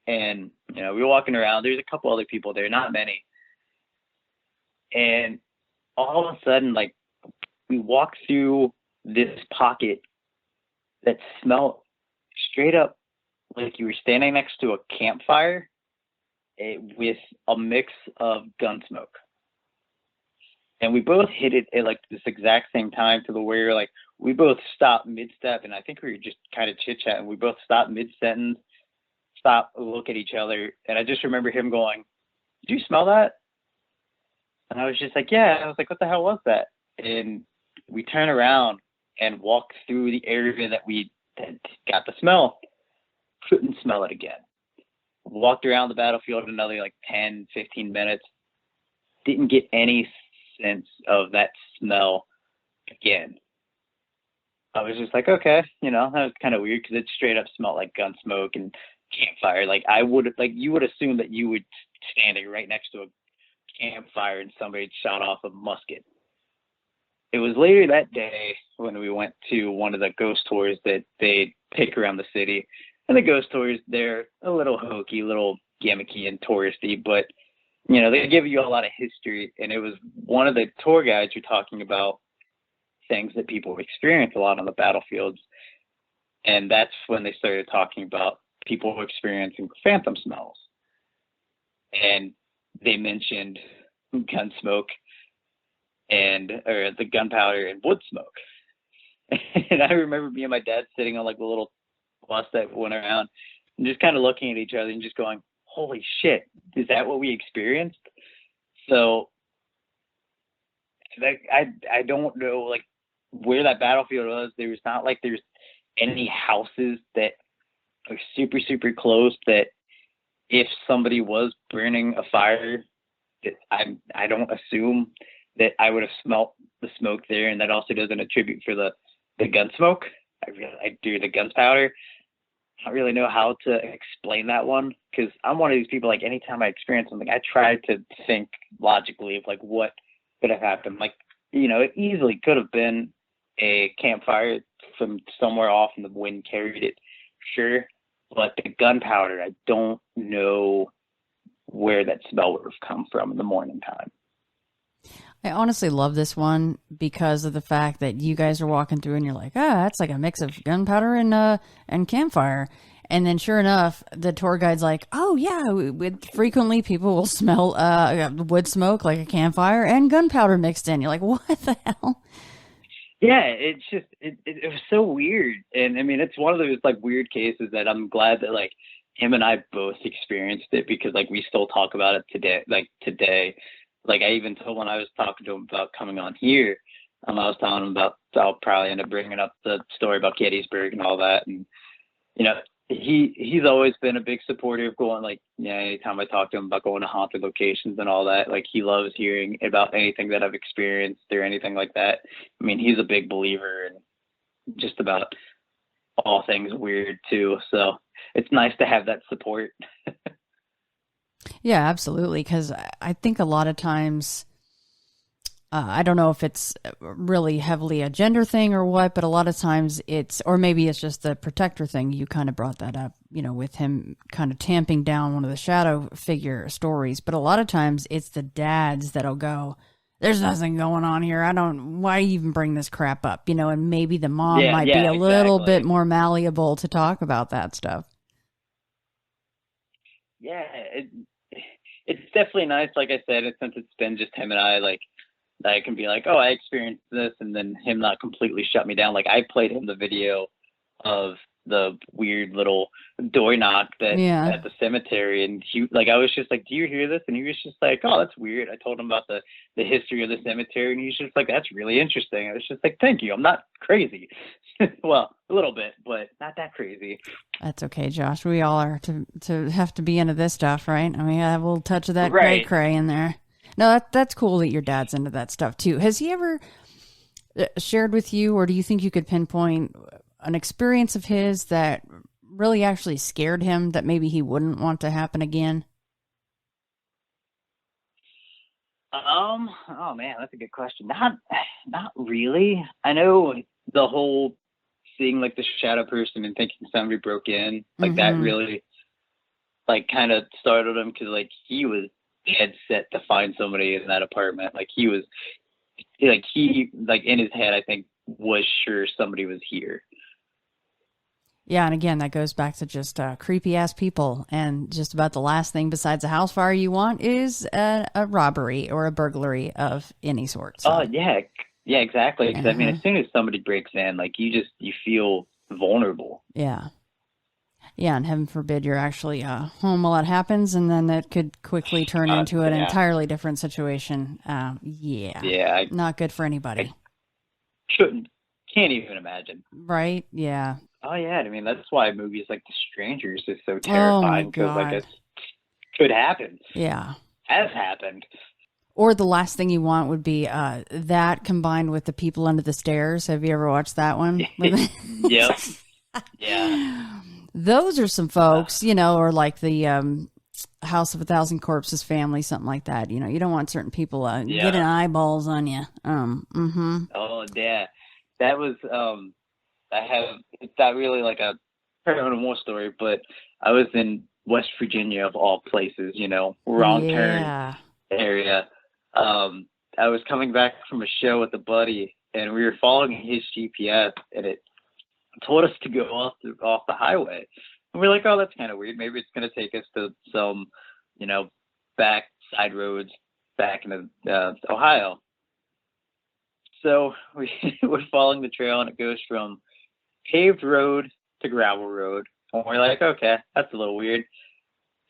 and, you know, we were walking around. There's a couple other people there, not many. And all of a sudden, like, we walked through this pocket that smelled straight up like you were standing next to a campfire with a mix of gun smoke. And we both hit it at like this exact same time to the where like we both stopped mid-step, and I think we were just kind of chit-chatting. We both stopped mid-sentence, stopped, look at each other, and I just remember him going, "Did you smell that?" And I was just like, "Yeah." I was like, "What the hell was that?" And we turn around and walk through the area that we had got the smell. Couldn't smell it again. Walked around the battlefield another like 10, 15 minutes. Didn't get any sense of that smell again. I was just like, okay, that was kind of weird because it straight up smelled like gun smoke and campfire. Like you would assume that you would standing right next to a campfire and somebody shot off a musket. It was later that day when we went to one of the ghost tours that they take around the city. And the ghost tours, they're a little hokey, a little gimmicky and touristy, but, they give you a lot of history. And it was one of the tour guides were talking about things that people experience a lot on the battlefields. And that's when they started talking about people experiencing phantom smells. And they mentioned gun smoke or the gunpowder and wood smoke. And I remember me and my dad sitting on like the little bus that went around and just kind of looking at each other and just going, holy shit, is that what we experienced? So like, I don't know like where that battlefield was. There's not like there's any houses that are super, super close that if somebody was burning a fire, that I don't assume that I would have smelt the smoke there. And that also doesn't attribute for the gun smoke. I do the gunpowder. I don't really know how to explain that one because I'm one of these people, like anytime I experience something, I try to think logically of like what could have happened. Like, it easily could have been a campfire from somewhere off and the wind carried it. Sure. But the gunpowder, I don't know where that smell would have come from in the morning time. I honestly love this one because of the fact that you guys are walking through and you're like, that's like a mix of gunpowder and campfire. And then sure enough, the tour guide's like, oh yeah, frequently people will smell wood smoke, like a campfire and gunpowder mixed in. You're like, what the hell? Yeah, it's just, it was so weird. And I mean, it's one of those like weird cases that I'm glad that like him and I both experienced it because like we still talk about it today. Like I even told when I was talking to him about coming on here, I was telling him about, I'll probably end up bringing up the story about Gettysburg and all that. And, he's always been a big supporter of going, like, anytime I talk to him about going to haunted locations and all that, like he loves hearing about anything that I've experienced or anything like that. I mean, he's a big believer in just about all things weird too. So it's nice to have that support. Yeah, absolutely. Because I think a lot of times, I don't know if it's really heavily a gender thing or what, but a lot of times or maybe it's just the protector thing. You kind of brought that up, with him kind of tamping down one of the shadow figure stories. But a lot of times it's the dads that'll go, there's nothing going on here. Why even bring this crap up? And maybe the mom might be a little bit more malleable to talk about that stuff. Yeah, it's definitely nice. Like I said, since it's been just him and I, like I can be like, oh, I experienced this, and then him not completely shut me down. Like I played him the video of the weird little door knock at the cemetery, and I was just like, do you hear this? And he was just like, oh, that's weird. I told him about the history of the cemetery, and he's just like, that's really interesting. I was just like, thank you. I'm not crazy. Well, a little bit, but not that crazy. That's okay, Josh. We all are to have to be into this stuff, right? I mean, I have a little touch of that cray in there. No, that's cool that your dad's into that stuff too. Has he ever shared with you, or do you think you could pinpoint an experience of his that really actually scared him that maybe he wouldn't want to happen again? Oh man, that's a good question. Not really. I know the whole seeing like the shadow person and thinking somebody broke in, like that really like kind of startled him because like he was dead set to find somebody in that apartment. Like he in his head, I think was sure somebody was here. Yeah, and again, that goes back to just creepy ass people, and just about the last thing besides a house fire you want is a robbery or a burglary of any sort. So. Oh yeah, exactly. Because I mean, as soon as somebody breaks in, like you feel vulnerable. Yeah, yeah, and heaven forbid you're actually home while it happens, and then that could quickly turn into an entirely different situation. Yeah, not good for anybody. Can't even imagine. Right? Yeah. Oh yeah, I mean that's why movies like The Strangers is so terrifying, because like it could happen. Yeah, has happened. Or the last thing you want would be that combined with The People Under the Stairs. Have you ever watched that one? Yep. Yeah. Those are some folks, you know, or like the House of a Thousand Corpses family, something like that. You know, you don't want certain people getting eyeballs on you. Oh yeah, that was it's not really like a paranormal story, but I was in West Virginia of all places, you know, wrong turn area. I was coming back from a show with a buddy, and we were following his GPS, and it told us to go off the highway. And we're like, oh, that's kind of weird. Maybe it's going to take us to some, you know, back side roads back in Ohio. So we're following the trail, and it goes from paved road to gravel road. And we're like, okay, that's a little weird.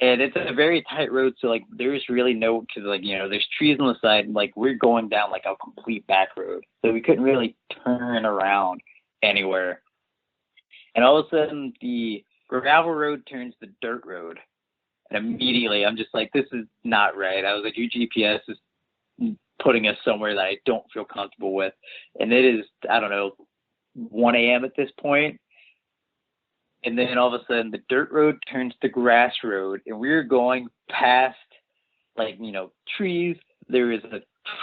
And it's a very tight road, so like there's really no, because like, you know, there's trees on the side, and like we're going down like a complete back road, so we couldn't really turn around anywhere. And all of a sudden, the gravel road turns to dirt road, and immediately I'm just like, this is not right. I was like, your GPS is putting us somewhere that I don't feel comfortable with, and it is, I don't know, 1 a.m. at this point. And then all of a sudden the dirt road turns to grass road, and we were going past, like, you know, trees. There was a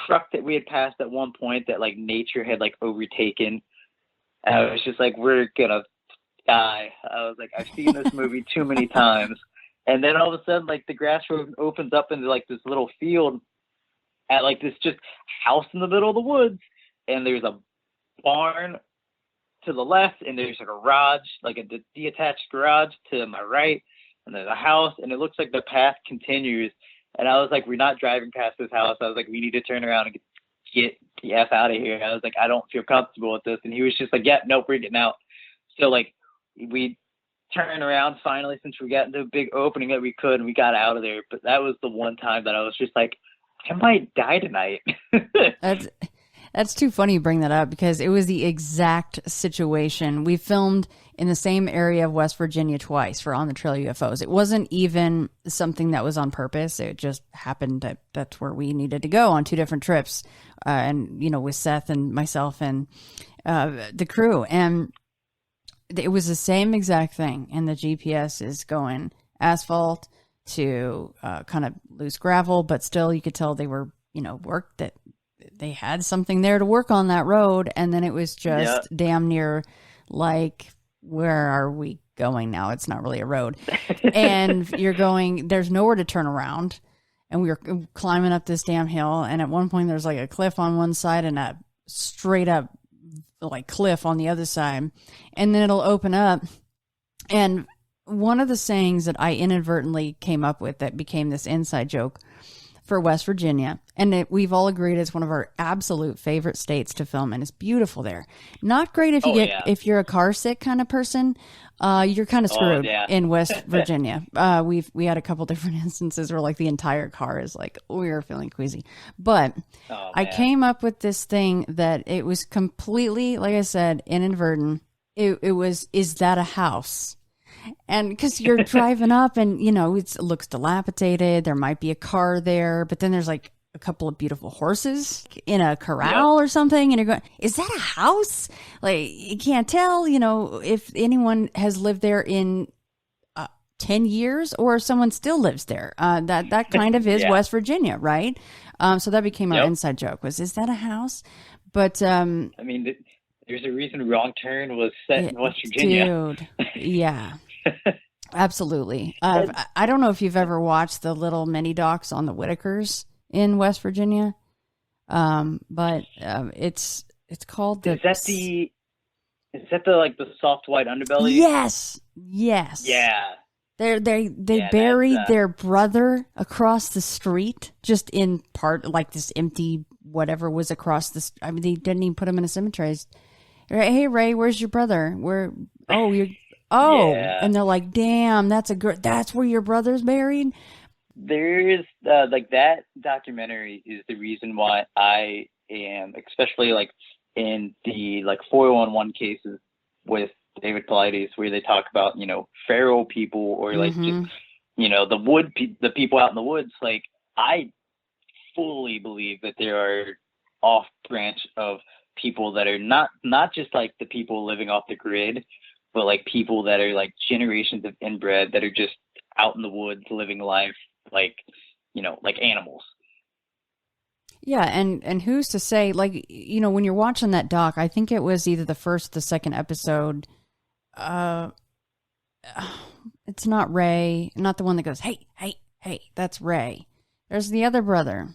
truck that we had passed at one point that like nature had like overtaken. And I was just like, we're gonna die. I was like, I've seen this movie too many times. And then all of a sudden, like, the grass road opens up into like this little field at like this just house in the middle of the woods, and there's a barn to the left, and there's a garage, like a detached garage to my right, and there's a house, and it looks like the path continues. And I was like, we're not driving past this house. I was like, we need to turn around and get the F out of here. I was like, I don't feel comfortable with this. And he was just like, yeah, nope, we're getting out. So like we turned around finally, since we got into a big opening that we could, and we got out of there. But that was the one time that I was just like, I might die tonight. That's too funny you bring that up, because it was the exact situation. We filmed in the same area of West Virginia twice for On the Trail UFOs. It wasn't even something that was on purpose. It just happened that that's where we needed to go on two different trips. And, you know, with Seth and myself and the crew. And it was the same exact thing. And the GPS is going asphalt to kind of loose gravel, but still you could tell they were, you know, that they had something there to work on that road. And then it was just damn near like, where are we going now? It's not really a road. And you're going, there's nowhere to turn around. And we were climbing up this damn hill. And at one point there's like a cliff on one side and a straight up like cliff on the other side. And then it'll open up. And one of the sayings that I inadvertently came up with that became this inside joke for West Virginia, and we've all agreed it's one of our absolute favorite states to film, and it's beautiful there. Not great if you if you're a car sick kind of person, you're kind of screwed in West Virginia. We had a couple different instances where like the entire car is like, we were feeling queasy, but I came up with this thing that it was completely, like I said, inadvertent. It was, is that a house? And because you're driving up and, you know, it looks dilapidated. There might be a car there, but then there's like a couple of beautiful horses in a corral or something. And you're going, is that a house? Like, you can't tell, you know, if anyone has lived there in 10 years or if someone still lives there. That kind of is West Virginia, right? So that became our inside joke was, is that a house? But, I mean, there's a reason Wrong Turn was set in West Virginia. Dude, yeah. Absolutely. I don't know if you've ever watched the little mini docs on the Whitakers in West Virginia, but it's called the. Is that the? Is that the soft white underbelly? Yes. Yeah. They Yeah, buried their brother across the street, just in part, like this empty whatever was across the. I mean, they didn't even put him in a cemetery. Hey Ray, where's your brother? Yeah. And they're like, damn, that's where your brother's buried. There's that documentary is the reason why I am, especially like in the 411 cases with David Paulides, where they talk about, feral people or like just, the people out in the woods. Like, I fully believe that there are off branch of people that are not just like the people living off the grid, but like people that are like generations of inbred that are just out in the woods living life like animals. Yeah, and who's to say, like, when you're watching that doc, I think it was either the first, the second episode. It's not Ray, not the one that goes, hey, that's Ray. There's the other brother,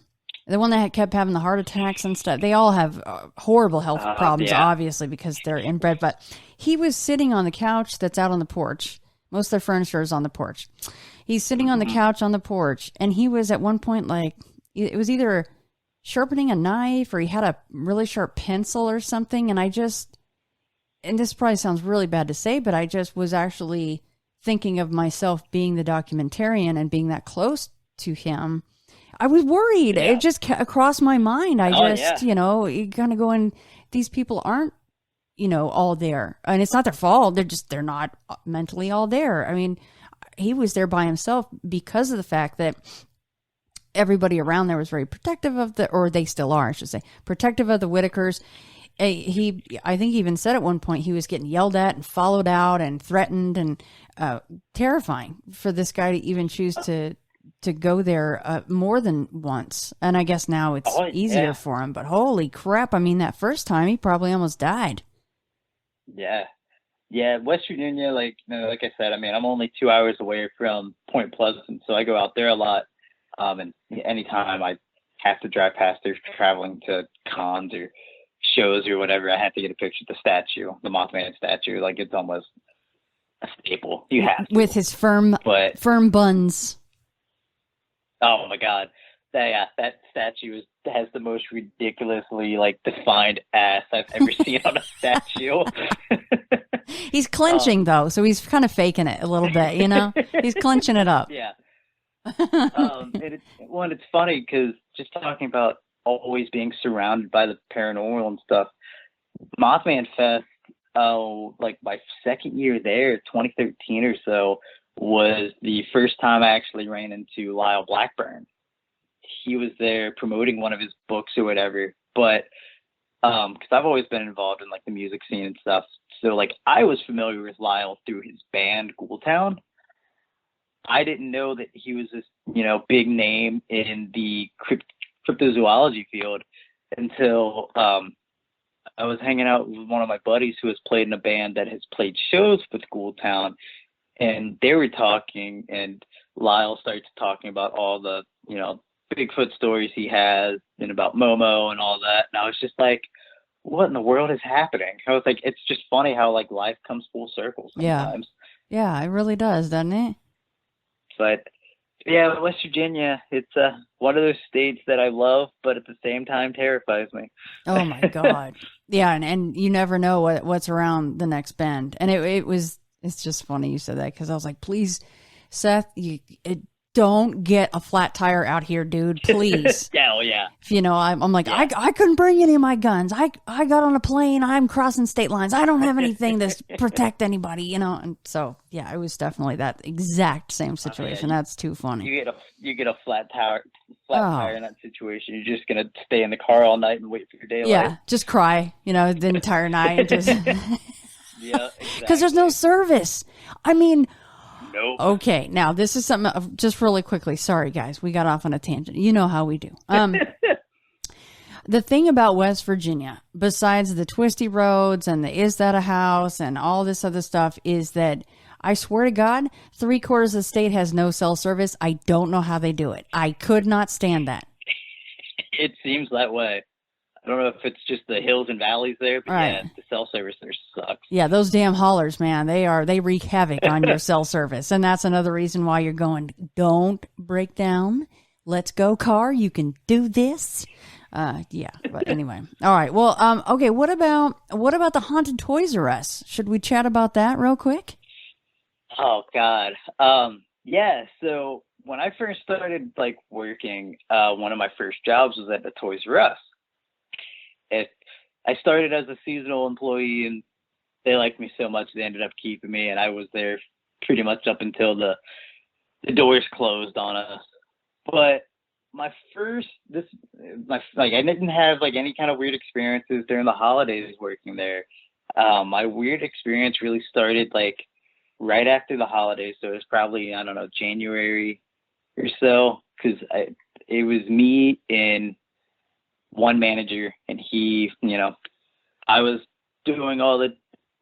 the one that kept having the heart attacks and stuff. They all have horrible health problems, obviously, because they're inbred. But he was sitting on the couch that's out on the porch. Most of their furniture is on the porch. He's sitting on the couch on the porch, and he was at one point, like, it was either sharpening a knife or he had a really sharp pencil or something. And and this probably sounds really bad to say, but I just was actually thinking of myself being the documentarian and being that close to him. I was worried. Yeah. It just crossed my mind. You kind of going, these people aren't, all there. And it's not their fault. They're not mentally all there. I mean, he was there by himself because of the fact that everybody around there was very protective of or they still are, I should say, protective of the Whitakers. I think he even said at one point he was getting yelled at and followed out and threatened, and terrifying for this guy to even choose to go there more than once. And I guess now it's easier for him, but holy crap. I mean, that first time he probably almost died. Yeah. Yeah. West Virginia, like I said, I mean, I'm only 2 hours away from Point Pleasant, so I go out there a lot. And anytime I have to drive past there traveling to cons or shows or whatever, I have to get a picture of the statue, the Mothman statue. Like, it's almost a staple. You have to. With his firm buns. Oh my God. That statue has the most ridiculously defined ass I've ever seen on a statue. He's clenching though, so he's kind of faking it a little bit, He's clenching it up. Yeah. It's funny because just talking about always being surrounded by the paranormal and stuff, Mothman Fest, my second year there, 2013 or so, was the first time I actually ran into Lyle Blackburn. He was there promoting one of his books or whatever, but because I've always been involved in the music scene and stuff, so I was familiar with Lyle through his band Ghoultown. I didn't know that he was this, big name in the cryptozoology field until I was hanging out with one of my buddies who has played in a band that has played shows with Ghoultown, and they were talking, and Lyle started talking about all the, Bigfoot stories he has and about Momo and all that. And I was just like, what in the world is happening? I was like, it's just funny how life comes full circle sometimes. Yeah, it really does, doesn't it? But yeah, West Virginia, it's one of those states that I love, but at the same time terrifies me. Oh my God. Yeah. And you never know what's around the next bend. And it's just funny you said that, because I was like, please, Seth, don't get a flat tire out here, dude, please. Yeah. I'm like, yeah. I couldn't bring any of my guns. I got on a plane. I'm crossing state lines. I don't have anything to protect anybody, And so, yeah, it was definitely that exact same situation. That's too funny. You get a flat tire in that situation. You're just going to stay in the car all night and wait for your daylight. Yeah, just cry, the entire night. Just yeah, because there's no service. I mean, nope. Okay, now this is something just really quickly. Sorry, guys, we got off on a tangent. You know how we do. The thing about West Virginia, besides the twisty roads and the is that a house and all this other stuff, is that I swear to God, 3/4 of the state has no cell service. I don't know how they do it. I could not stand that. It seems that way. I don't know if it's just the hills and valleys there, but Right. yeah, the cell service there sucks. Yeah, those damn haulers, man, they wreak havoc on your cell service. And that's another reason why you're going, don't break down. Let's go, car. You can do this. Yeah, but anyway. All right. Well, okay, what about the haunted Toys R Us? Should we chat about that real quick? Oh God. Yeah, so when I first started like working, one of my first jobs was at the Toys R Us. I started as a seasonal employee, and they liked me so much they ended up keeping me, and I was there pretty much up until the doors closed on us. But I didn't have like any kind of weird experiences during the holidays working there. My weird experience really started like right after the holidays, so it was probably, I don't know, January or so, because it was me and one manager, and he, I was doing all the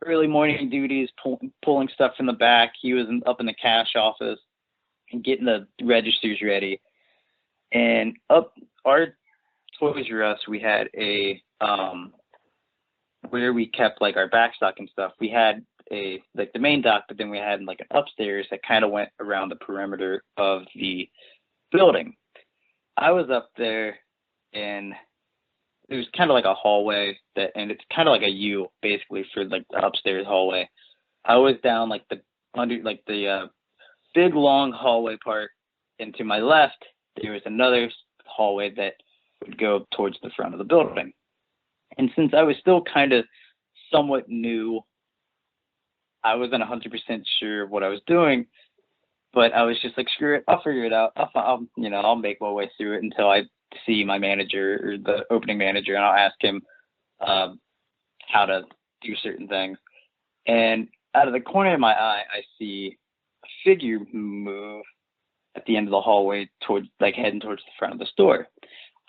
early morning duties, pulling stuff from the back. He was up in the cash office and getting the registers ready. And up our Toys R Us, we had a where we kept like our backstock and stuff. We had the main dock, but then we had like an upstairs that kind of went around the perimeter of the building. I was up there, and it was kind of like a hallway and it's kind of like a U basically for like the upstairs hallway. I was down like the big long hallway part, and to my left there was another hallway that would go towards the front of the building. And since I was still kind of somewhat new, I wasn't 100% sure of what I was doing, but I was just like, screw it, I'll figure it out. I'll make my way through it until I see my manager or the opening manager, and I'll ask him how to do certain things. And out of the corner of my eye, I see a figure move at the end of the hallway heading towards the front of the store.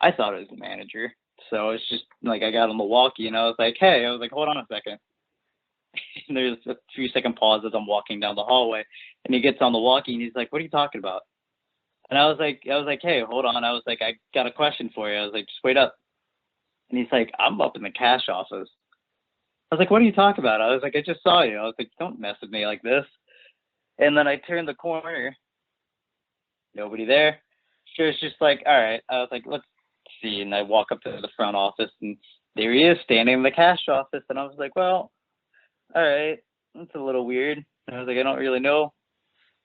I thought it was the manager. So it's just like, I got on the walkie and I was like, hey, hold on a second. And there's a few second pause as I'm walking down the hallway, and he gets on the walkie and he's like, what are you talking about? And I was like, hey, hold on. I was like, I got a question for you. I was like, just wait up. And he's like, I'm up in the cash office. I was like, what are you talking about? I was like, I just saw you. I was like, don't mess with me like this. And then I turned the corner. Nobody there. So it's just like, all right. I was like, let's see. And I walk up to the front office, and there he is standing in the cash office. And I was like, well, all right, that's a little weird. And I was like, I don't really know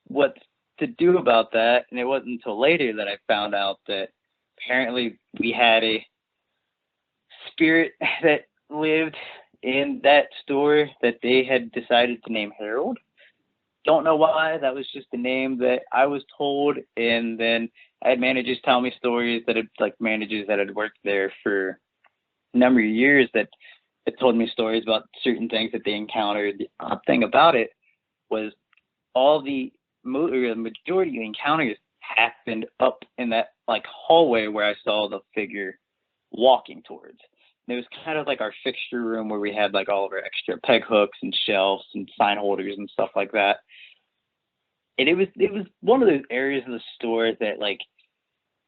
what to do about that. And it wasn't until later that I found out that apparently we had a spirit that lived in that store that they had decided to name Harold. Don't know why. That was just the name that I was told. And then I had managers tell me stories managers that had worked there for a number of years that told me stories about certain things that they encountered. The odd thing about it was all the majority of encounters happened up in that like hallway where I saw the figure walking towards. And it was kind of like our fixture room where we had like all of our extra peg hooks and shelves and sign holders and stuff like that. And it was one of those areas of the store that like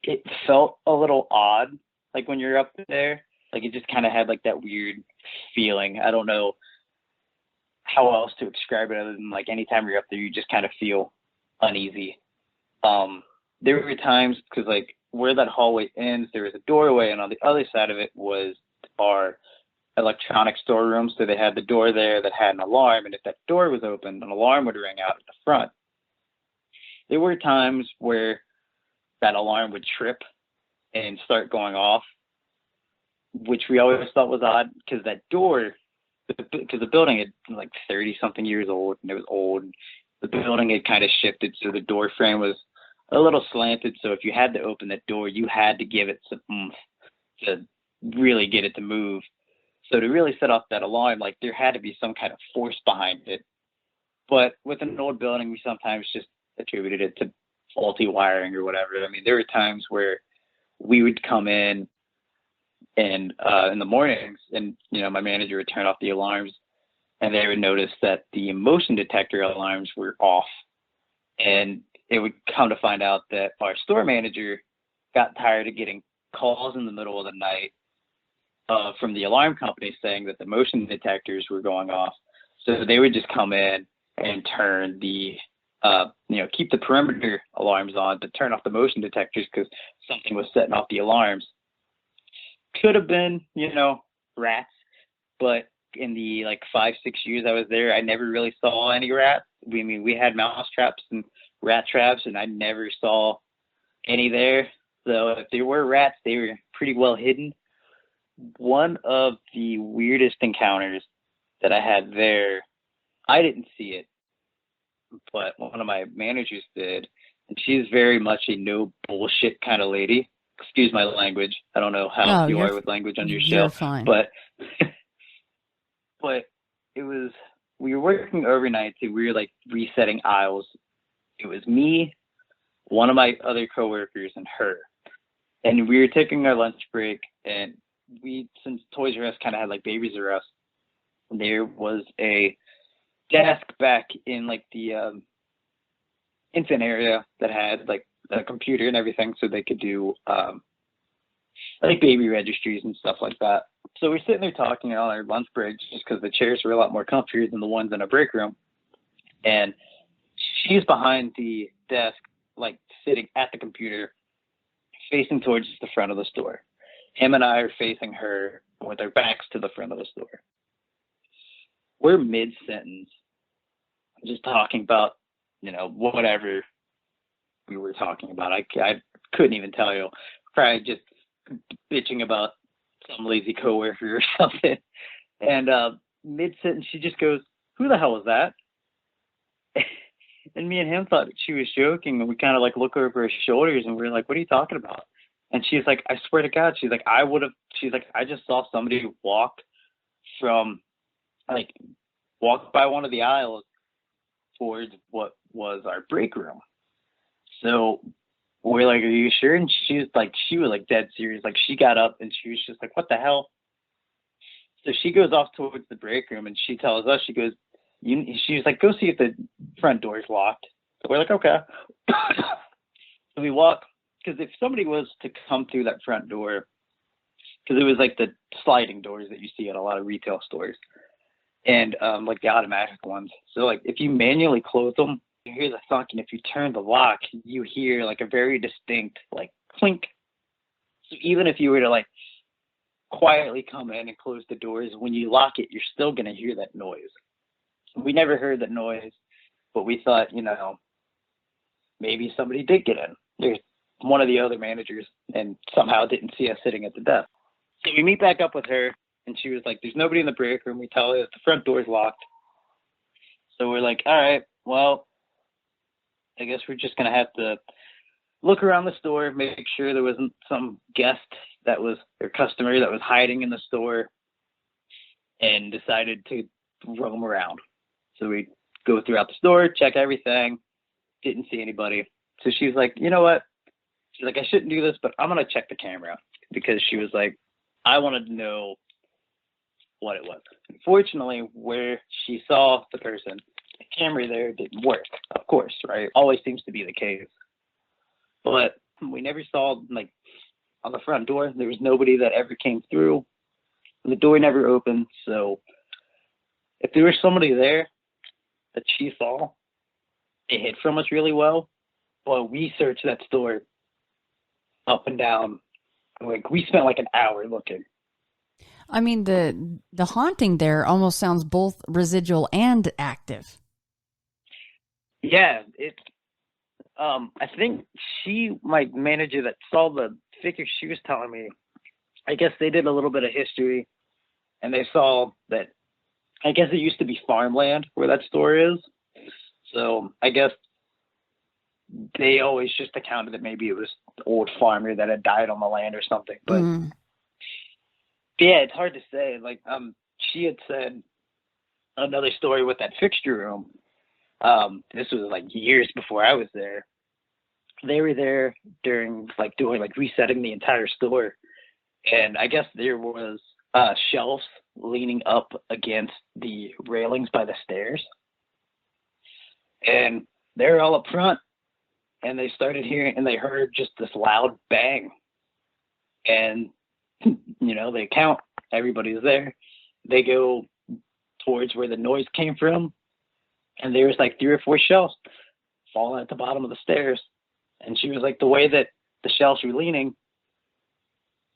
it felt a little odd, like when you're up there. Like it just kind of had like that weird feeling. I don't know how else to describe it other than like anytime you're up there, you just kind of feel uneasy. There were times, because like where that hallway ends, there was a doorway, and on the other side of it was our electronic storeroom. So they had the door there that had an alarm, and if that door was open, an alarm would ring out at the front. There were times where that alarm would trip and start going off, which we always thought was odd, because that door, because the building had like 30 something years old, and it was old. The building had kind of shifted, so the door frame was a little slanted. So if you had to open that door, you had to give it some oomph to really get it to move. So to really set off that alarm, like there had to be some kind of force behind it. But with an old building, we sometimes just attributed it to faulty wiring or whatever. I mean, there were times where we would come in and in the mornings, and my manager would turn off the alarms, and they would notice that the motion detector alarms were off. And it would come to find out that our store manager got tired of getting calls in the middle of the night from the alarm company saying that the motion detectors were going off. So they would just come in and turn the, keep the perimeter alarms on, but turn off the motion detectors because something was setting off the alarms. Could have been, rats, but in the 5-6 years I was there, I never really saw any rats. We had mouse traps and rat traps, and I never saw any there. So if there were rats, they were pretty well hidden. One of the weirdest encounters that I had there, I didn't see it, but one of my managers did, and she's very much a no bullshit kind of lady. Excuse my language. I don't know how you are with language on your show. You're fine. But we were working overnight, so we were resetting aisles. It was me, one of my other coworkers, and her. And we were taking our lunch break, and since Toys R Us kind of had Babies R Us, there was a desk back in the infant area that had a computer and everything, so they could do baby registries and stuff like that. So we're sitting there talking on our lunch break just because the chairs were a lot more comfier than the ones in our break room. And she's behind the desk, sitting at the computer, facing towards the front of the store. Him and I are facing her with our backs to the front of the store. We're mid-sentence, just talking about, whatever we were talking about. I couldn't even tell you. Probably just bitching about some lazy coworker or something. And mid-sentence, she just goes, "Who the hell was that?" And me and him thought she was joking, and we kind of look over her shoulders, and we were like, "What are you talking about?" And she's like, "I swear to God," she's like, "I just saw somebody walk by one of the aisles towards what was our break room." So we're like, "Are you sure?" And she was dead serious. She got up and she was just like, "What the hell?" So she goes off towards the break room, and she tells us, she goes, she's like, "Go see if the front door is locked." So we're like, "Okay." So we walk, because if somebody was to come through that front door, because it was the sliding doors that you see at a lot of retail stores, and the automatic ones. So if you manually close them, you hear the thunk, and if you turn the lock, you hear a very distinct clink. So even if you were to quietly come in and close the doors, when you lock it, you're still going to hear that noise. We never heard that noise, but we thought, maybe somebody did get in. There's one of the other managers and somehow didn't see us sitting at the desk. So we meet back up with her, and she was like, "There's nobody in the break room." We tell her that the front door is locked. So we're like, "All right, well, I guess we're just going to have to look around the store, make sure there wasn't some guest or customer that was hiding in the store," and decided to roam around. So we go throughout the store, check everything, didn't see anybody. So she was like, "You know what?" She's like, "I shouldn't do this, but I'm going to check the camera," because she was like, I wanted to know what it was. Unfortunately, where she saw the person, the camera there didn't work, of course, right? Always seems to be the case. But we never saw, on the front door, there was nobody that ever came through. The door never opened, so if there was somebody there that she saw, it hid from us really well. Well, we searched that store up and down. We spent an hour looking. I mean, the haunting there almost sounds both residual and active. Yeah, I think my manager that saw the figure, she was telling me, I guess they did a little bit of history, and they saw that, I guess it used to be farmland where that store is. So I guess they always just accounted that maybe it was the old farmer that had died on the land or something. But yeah, it's hard to say. She had said another story with that fixture room. This was years before I was there. They were there during doing resetting the entire store, and I guess there was shelves leaning up against the railings by the stairs, and they're all up front, and they started hearing, and they heard just this loud bang, and they count everybody's there. They go towards where the noise came from, and there's like 3 or 4 shelves falling at the bottom of the stairs. And she was like, the way that the shelves were leaning,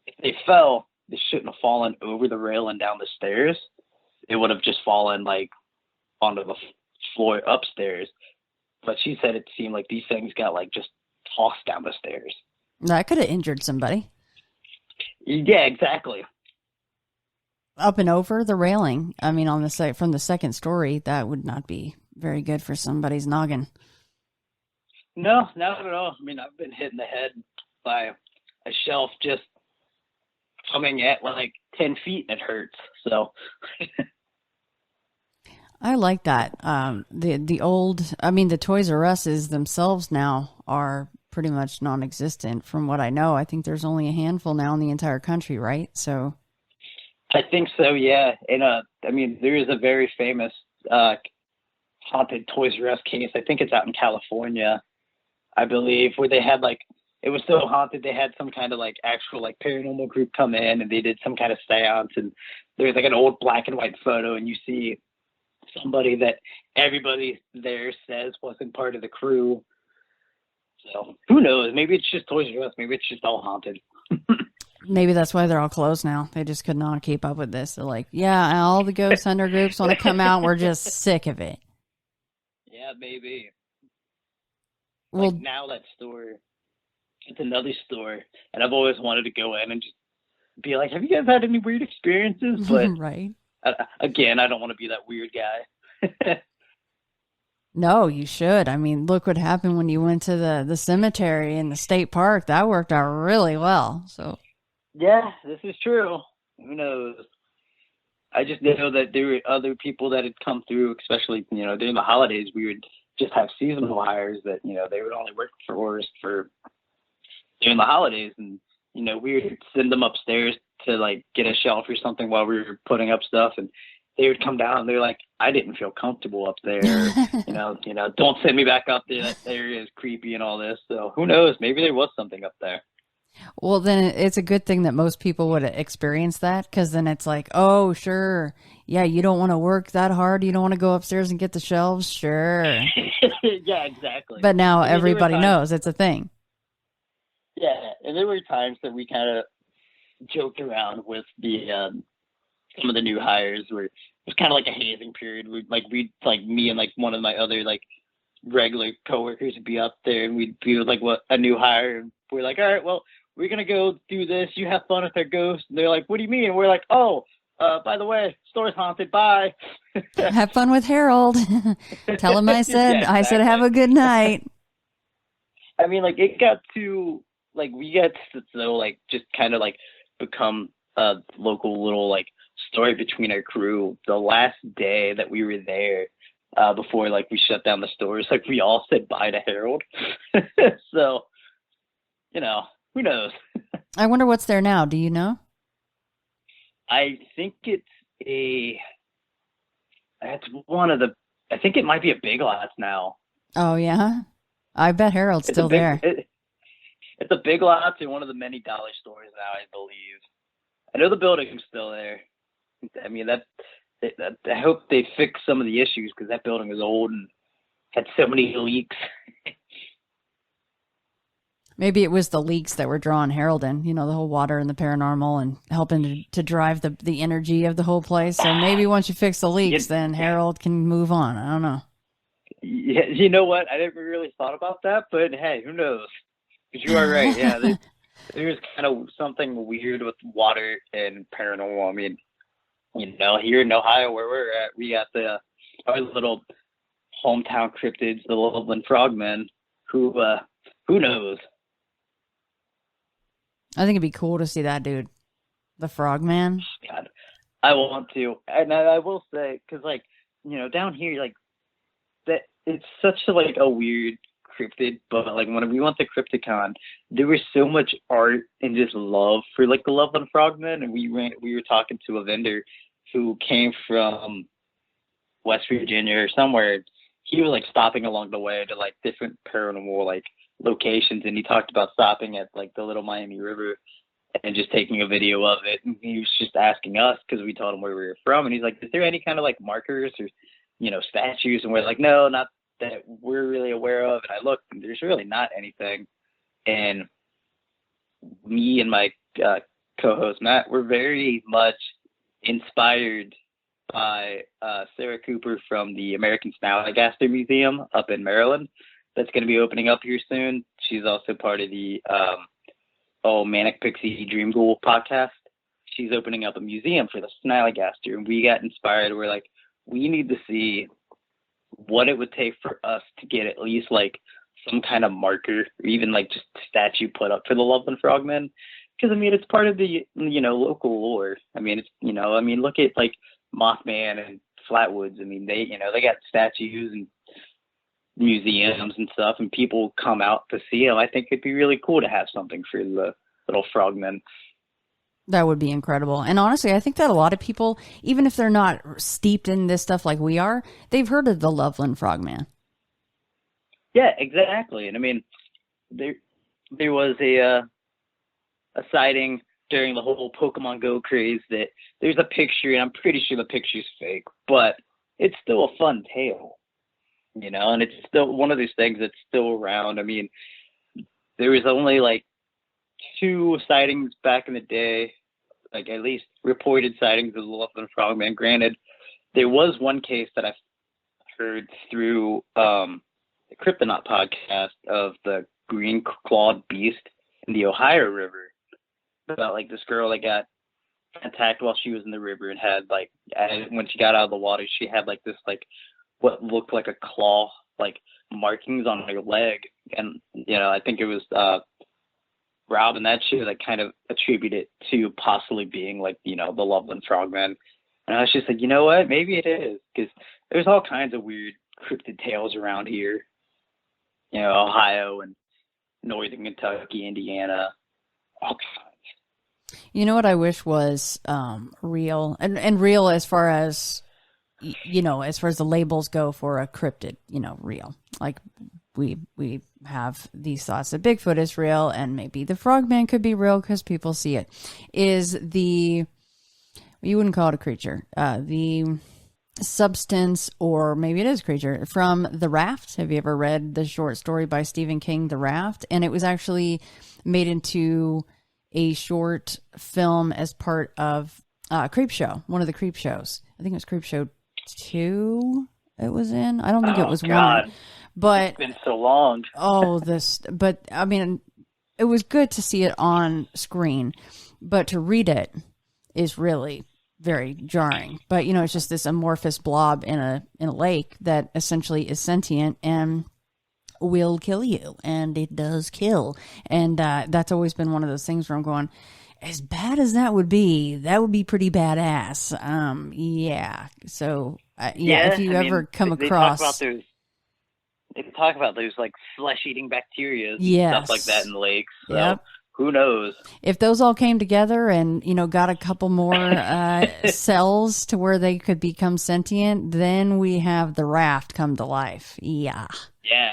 if they fell, they shouldn't have fallen over the rail and down the stairs. It would have just fallen like onto the floor upstairs. But she said it seemed like these things got like just tossed down the stairs. That could have injured somebody. Yeah, exactly. Up and over the railing. I mean, on the from the second story, that would not be very good for somebody's noggin. No, not at all. I mean, I've been hit in the head by a shelf just coming at like 10 feet and it hurts. So I like that. The old, I mean, the Toys R Us's themselves now are pretty much non-existent from what I know. I think there's only a handful now in the entire country, right? So I think so, yeah. And I mean, there is a very famous haunted Toys R Us case. I think it's out in California, I believe, where they had like, it was so haunted they had some kind of like actual like paranormal group come in and they did some kind of seance, and there's like an old black and white photo and you see somebody that everybody there says wasn't part of the crew. So who knows? Maybe it's just Toys R Us. Maybe it's just all haunted. maybe that's why they're all closed now. They just could not keep up with this. They're like, yeah, all the ghost hunter groups want to come out. We're just sick of it. Yeah, maybe. Well, like now that store, it's another store, and I've always wanted to go in and just be like, have you guys had any weird experiences? But right. Again, I don't want to be that weird guy. No, you should. I mean, look what happened when you went to the cemetery in the state park. That worked out really well. So yeah, this is true. Who knows? I just know that there were other people that had come through, especially, during the holidays, we would just have seasonal hires that, they would only work for us for during the holidays. And, we would send them upstairs to like get a shelf or something while we were putting up stuff. And they would come down and they're like, I didn't feel comfortable up there. Don't send me back up there. That area is creepy and all this. So who knows? Maybe there was something up there. Well, then it's a good thing that most people would experience that, because then it's like, oh, sure. Yeah, you don't want to work that hard. You don't want to go upstairs and get the shelves. Sure. Yeah, exactly. But now everybody knows it's a thing. Yeah, and there were times that we kind of joked around with the some of the new hires where it was kind of like a hazing period. Me and like one of my other like regular coworkers would be up there and we'd be like a new hire, and we're like, all right, well, we're gonna go do this. You have fun with our ghost. And they're like, what do you mean? And we're like, oh, by the way, store's haunted. Bye. Have fun with Harold. Tell him I said Yeah, exactly. I said have a good night. I mean, like it got to like we got to so like just kind of like become a local little like story between our crew. The last day that we were there, before like we shut down the stores, like we all said bye to Harold. So, who knows? I wonder what's there now. Do you know? I think it's I think it might be a Big Lots now. Oh yeah, I bet Harold's still there. It's a Big Lots in one of the many dollar stores now, I believe. I know the building's still there. I mean, I hope they fix some of the issues, because that building is old and had so many leaks. Maybe it was the leaks that were drawing Harold in, the whole water and the paranormal and helping to drive the energy of the whole place. So maybe once you fix the leaks, then Harold can move on. I don't know. Yeah, you know what? I never really thought about that, but hey, who knows? Because you are right. Yeah, there's kind of something weird with water and paranormal. I mean, here in Ohio where we're at, we got our little hometown cryptids, the Loveland Frogman, who knows? I think it'd be cool to see that dude, the Frogman. God, I want to, and I will say, because like down here, like that, it's such a weird cryptid, but like when we went to Crypticon, there was so much art and just love for like the Loveland Frogman, and we were talking to a vendor who came from West Virginia or somewhere. He was like stopping along the way to like different paranormal like locations, and he talked about stopping at like the Little Miami River, and just taking a video of it. And he was just asking us because we told him where we were from, and he's like, "Is there any kind of like markers or statues?" And we're like, "No, not that we're really aware of." And I looked, and there's really not anything. And me and my co-host Matt were very much inspired by Sarah Cooper from the American Snallygaster Museum up in Maryland. That's going to be opening up here soon. She's also part of the Manic Pixie Dream Ghoul podcast. She's opening up a museum for the Snallygaster, and we got inspired. We're like, we need to see what it would take for us to get at least like some kind of marker, or even like just a statue put up for the Loveland Frogmen. Because, I mean, it's part of the, local lore. I mean, it's, look at like Mothman and Flatwoods. I mean, they got statues and museums and stuff, and people come out to see them. I think it'd be really cool to have something for the little frogmen. That would be incredible. And honestly, I think that a lot of people, even if they're not steeped in this stuff like we are, they've heard of the Loveland Frogman. Yeah, exactly. And I mean, there was a sighting during the whole Pokemon Go craze that there's a picture, and I'm pretty sure the picture's fake, but it's still a fun tale. And it's still one of those things that's still around. I mean, there was only like 2 sightings back in the day, like at least reported sightings of the Loveland Frogman. Granted, there was one case that I've heard through the Kryptonaut podcast of the green clawed beast in the Ohio River, about like this girl that got attacked while she was in the river and had like, when she got out of the water, she had like this like what looked like a claw, like markings on her leg. And, I think it was Rob and that shit that kind of attributed it to possibly being like, the Loveland Frogman. And I was just like, you know what? Maybe it is, because there's all kinds of weird cryptid tales around here. Ohio and Northern Kentucky, Indiana, all kinds. You know what I wish was real, and real as far as, as far as the labels go for a cryptid, real. Like we have these thoughts that Bigfoot is real, and maybe the Frogman could be real because people see it. Is you wouldn't call it a creature, the substance, or maybe it is a creature, from The Raft. Have you ever read the short story by Stephen King, The Raft? And it was actually made into a short film as part of Creep Show, one of the Creep shows. I think it was Creep Show 2 it was in. I don't think it was God. 1. But it's been so long. But I mean, it was good to see it on screen, but to read it is really very jarring. But it's just this amorphous blob in a lake that essentially is sentient and will kill you, and it does kill. And that's always been one of those things where I'm going, as bad as that would be pretty badass. Yeah. So if you ever come across, they talk about those like flesh-eating bacteria and yes, stuff like that in the lakes. So yep. Who knows? If those all came together and, got a couple more cells to where they could become sentient, then we have the Raft come to life. Yeah. Yeah.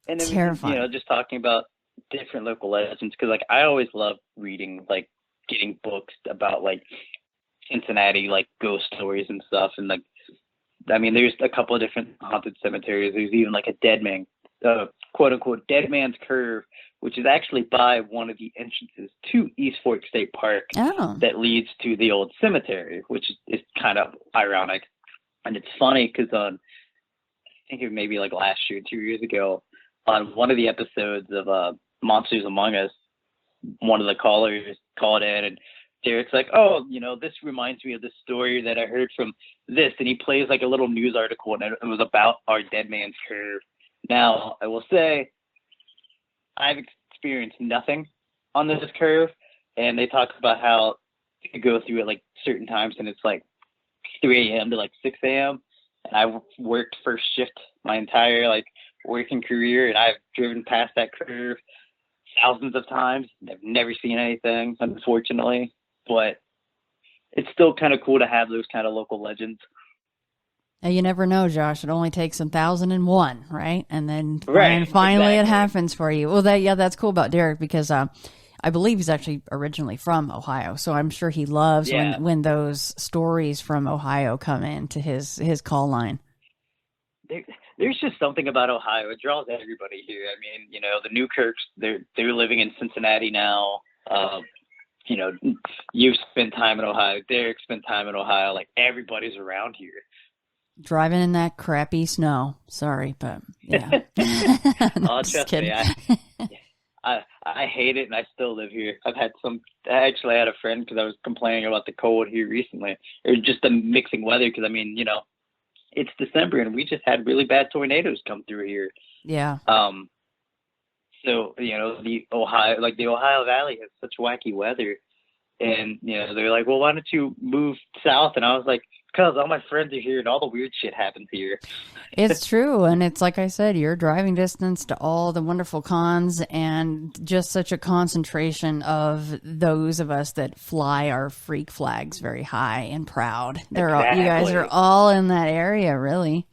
And then, terrifying. Just talking about different local legends, because like I always love reading, like getting books about like Cincinnati, like ghost stories and stuff. And like, I mean, there's a couple of different haunted cemeteries. There's even like a dead man, quote unquote, Dead Man's Curve, which is actually by one of the entrances to East Fork State Park that leads to the old cemetery, which is kind of ironic. And it's funny because I think it maybe like last year, 2 years ago, on one of the episodes of Monsters Among Us, one of the callers called in, and Derek's like, oh, this reminds me of this story that I heard from this. And he plays like a little news article, and it was about our Dead Man's Curve. Now, I will say, I've experienced nothing on this curve, and they talk about how you go through it like certain times, and it's like 3 a.m. to like 6 a.m. And I've worked first shift my entire like working career, and I've driven past that curve thousands of times. I've never seen anything, unfortunately, but it's still kind of cool to have those kind of local legends. And you never know, Josh. It only takes 1,001, right? And then finally exactly. It happens for you. Well, that's cool about Derek, because I believe he's actually originally from Ohio, so I'm sure he loves when those stories from Ohio come into his call line. There's just something about Ohio. It draws everybody here. I mean, you know, the Newkirks, they're living in Cincinnati now. You know, you've spent time in Ohio. Derek spent time in Ohio. Like, everybody's around here. Driving in that crappy snow. Sorry, but yeah. Oh, trust me. I hate it, and I still live here. I actually had a friend because I was complaining about the cold here recently. It was just the mixing weather because, I mean, you know, it's December, and we just had really bad tornadoes come through here. Yeah. So, you know, the Ohio Valley has such wacky weather. And, you know, they're like, well, why don't you move south? And I was like, because all my friends are here and all the weird shit happens here. It's true. And it's like I said, you're driving distance to all the wonderful cons and just such a concentration of those of us that fly our freak flags very high and proud. You guys are all in that area, really.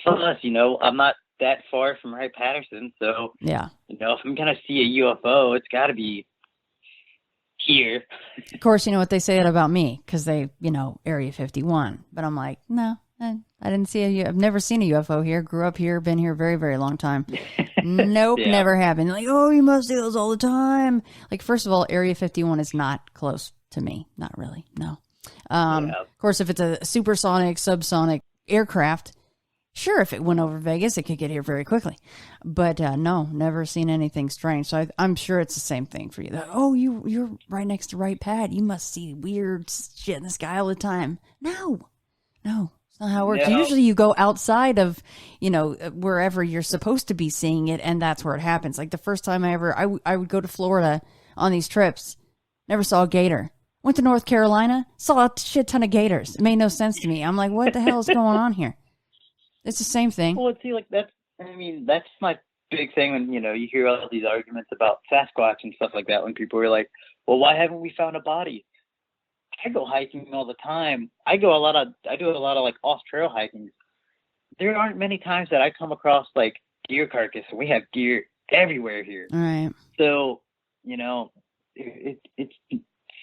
Plus, you know, I'm not that far from Wright-Patterson. So, yeah, you know, if I'm going to see a UFO, it's got to be here. Of course, you know what they say about me because they, you know, Area 51. But I'm like, no, I didn't see I've never seen a UFO here. Grew up here, been here a very, very long time. Nope, yeah. Never happened. Like, oh, you must see those all the time. Like, first of all, Area 51 is not close to me. Not really, no. Of course, if it's a supersonic, subsonic aircraft, sure, if it went over Vegas, it could get here very quickly. But no, never seen anything strange. So I'm sure it's the same thing for you. Oh, you're right next to Wright Pad. You must see weird shit in the sky all the time. No, it's not how it works. No. Usually you go outside of, you know, wherever you're supposed to be seeing it, and that's where it happens. Like the first time I would go to Florida on these trips, never saw a gator. Went to North Carolina, saw a shit ton of gators. It made no sense to me. I'm like, what the hell is going on here? It's the same thing. Well, see, like that's my big thing when, you know, you hear all these arguments about Sasquatch and stuff like that when people are like, well, why haven't we found a body? I go hiking all the time. I do a lot of like off-trail hiking. There aren't many times that I come across like deer carcass, and we have deer everywhere here. All right. So, you know, it's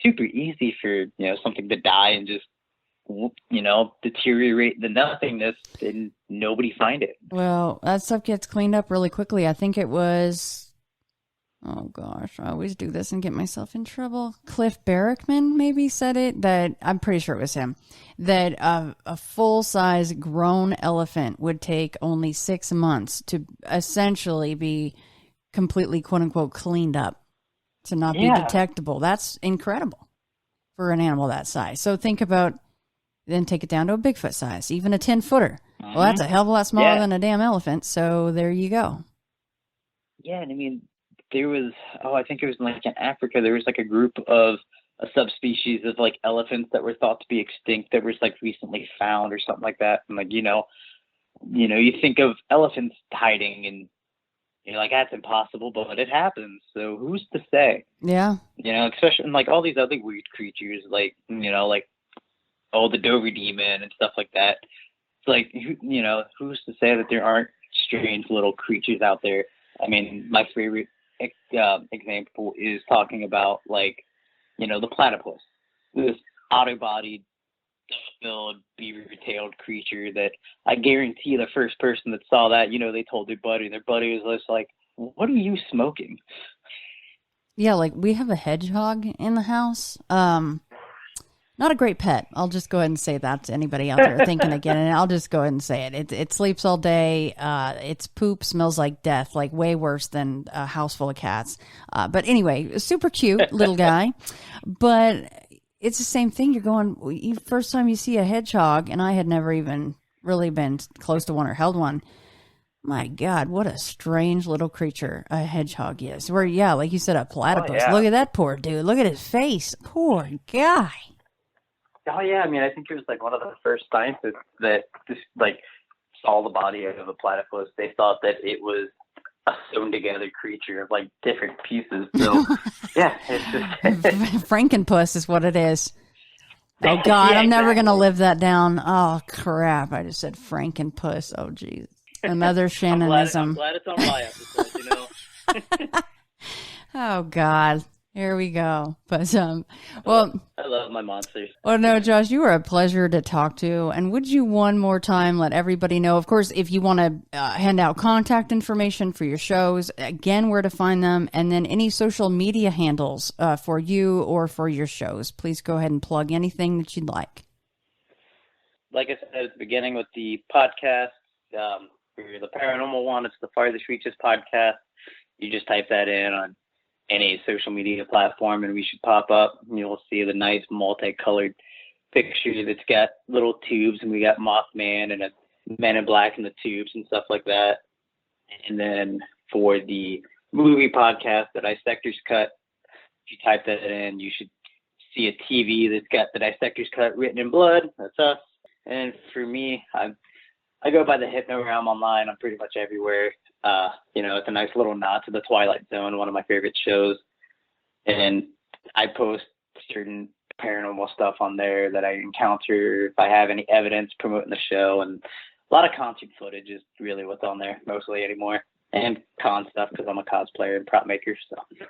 super easy for, you know, something to die and just, you know, deteriorate the nothingness and nobody find it. Well, that stuff gets cleaned up really quickly. I think it was, oh gosh, I always do this and get myself in trouble. Cliff Barrickman maybe said it, that I'm pretty sure it was him, that a full-size grown elephant would take only 6 months to essentially be completely, quote-unquote, cleaned up, to not be detectable. That's incredible for an animal that size. So think about, then take it down to a Bigfoot size, even a 10-footer. Well, that's a hell of a lot smaller than a damn elephant, so there you go. Yeah, and I mean, there was, I think it was like in Africa, there was like a group of a subspecies of like elephants that were thought to be extinct that was like recently found or something like that. And like, you know, you think of elephants hiding and you're like, that's impossible, but it happens. So who's to say? Yeah. You know, especially in like all these other weird creatures, like, you know, like, the Dover demon and stuff like that. It's like, you know, who's to say that there aren't strange little creatures out there? I mean, my favorite example is talking about, like, you know, the platypus, this otter-bodied, duck-billed, beaver-tailed creature that I guarantee the first person that saw that, you know, they told their buddy was just like, what are you smoking? Yeah, like, we have a hedgehog in the house. Not a great pet. I'll just go ahead and say that to anybody out there thinking again, and I'll just go ahead and say it. It sleeps all day. Its poop smells like death, like way worse than a house full of cats. But anyway, super cute little guy. But it's the same thing. You're going, first time you see a hedgehog, and I had never even really been close to one or held one. My God, what a strange little creature a hedgehog is. Where, yeah, like you said, a platypus. Oh, yeah. Look at that poor dude. Look at his face. Poor guy. Oh, yeah. I mean, I think it was like one of the first scientists that just like saw the body of a platypus. They thought that it was a sewn together creature of like different pieces. So, yeah. It's just Frankenpuss is what it is. Oh, God, yeah, I'm never going to live that down. Oh, crap. I just said Frankenpuss. Oh, jeez. Another Shannonism. I'm glad it's on my episode, you know. Oh God. Here we go. But well, I love my monsters. well, no, Josh, you were a pleasure to talk to. And would you one more time let everybody know, of course, if you want to hand out contact information for your shows, again, where to find them, and then any social media handles for you or for your shows. Please go ahead and plug anything that you'd like. Like I said at the beginning with the podcast, for the paranormal one, it's the Farthest Reaches podcast. You just type that in on any social media platform and we should pop up. You'll see the nice multicolored picture that's got little tubes, and we got Mothman and a Men in Black in the tubes and stuff like that. And then for the movie podcast, the Dissector's Cut, if you type that in, you should see a TV that's got the Dissector's Cut written in blood. That's us. And for me, I go by the HypnoRealm online. I'm pretty much everywhere. It's a nice little nod to the Twilight Zone, one of my favorite shows. And I post certain paranormal stuff on there that I encounter, if I have any evidence promoting the show. And a lot of concert footage is really what's on there mostly anymore. And con stuff because I'm a cosplayer and prop maker. So.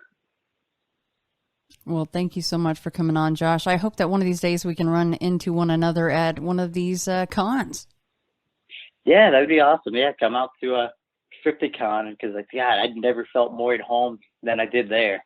Well, thank you so much for coming on, Josh. I hope that one of these days we can run into one another at one of these cons. Yeah, that would be awesome. Yeah, come out to a Crypticon, because God, I'd never felt more at home than I did there.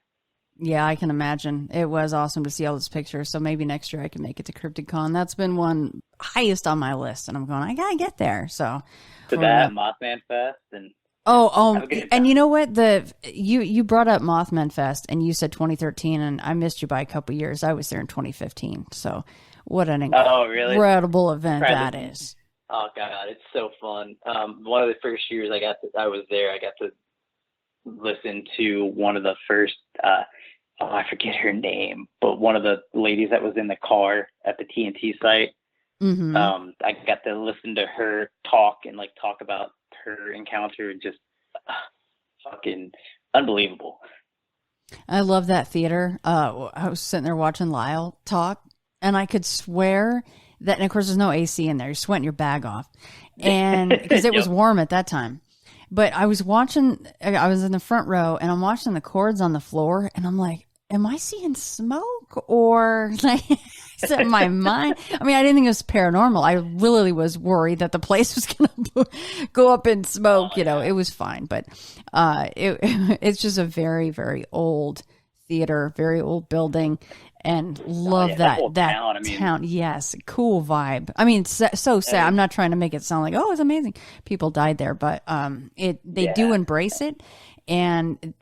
Yeah, I can imagine. It was awesome to see all those pictures. So maybe next year I can make it to Crypticon. That's been one highest on my list, and I'm going, I gotta get there. So to that Mothman Fest and and you know what? You brought up Mothman Fest, and you said 2013, and I missed you by a couple years. I was there in 2015. So what an incredible event that is. Oh God, it's so fun. One of the first years I was there, I got to listen to one of the first, I forget her name, but one of the ladies that was in the car at the TNT site. Mm-hmm. I got to listen to her talk about her encounter, and just fucking unbelievable. I love that theater. I was sitting there watching Lyle talk, and I could swear that, and of course there's no AC in there. You're sweating your bag off, and because it was warm at that time. But I was in the front row, and I'm watching the cords on the floor, and I'm like, am I seeing smoke, or like, is it my mind? I mean, I didn't think it was paranormal. I literally was worried that the place was going to go up in smoke. It was fine, but it's just a very, very old theater, very old building. And love that town. Yes, cool vibe. I mean, so sad. I'm not trying to make it sound like, oh, it's amazing. People died there, but they do embrace it, and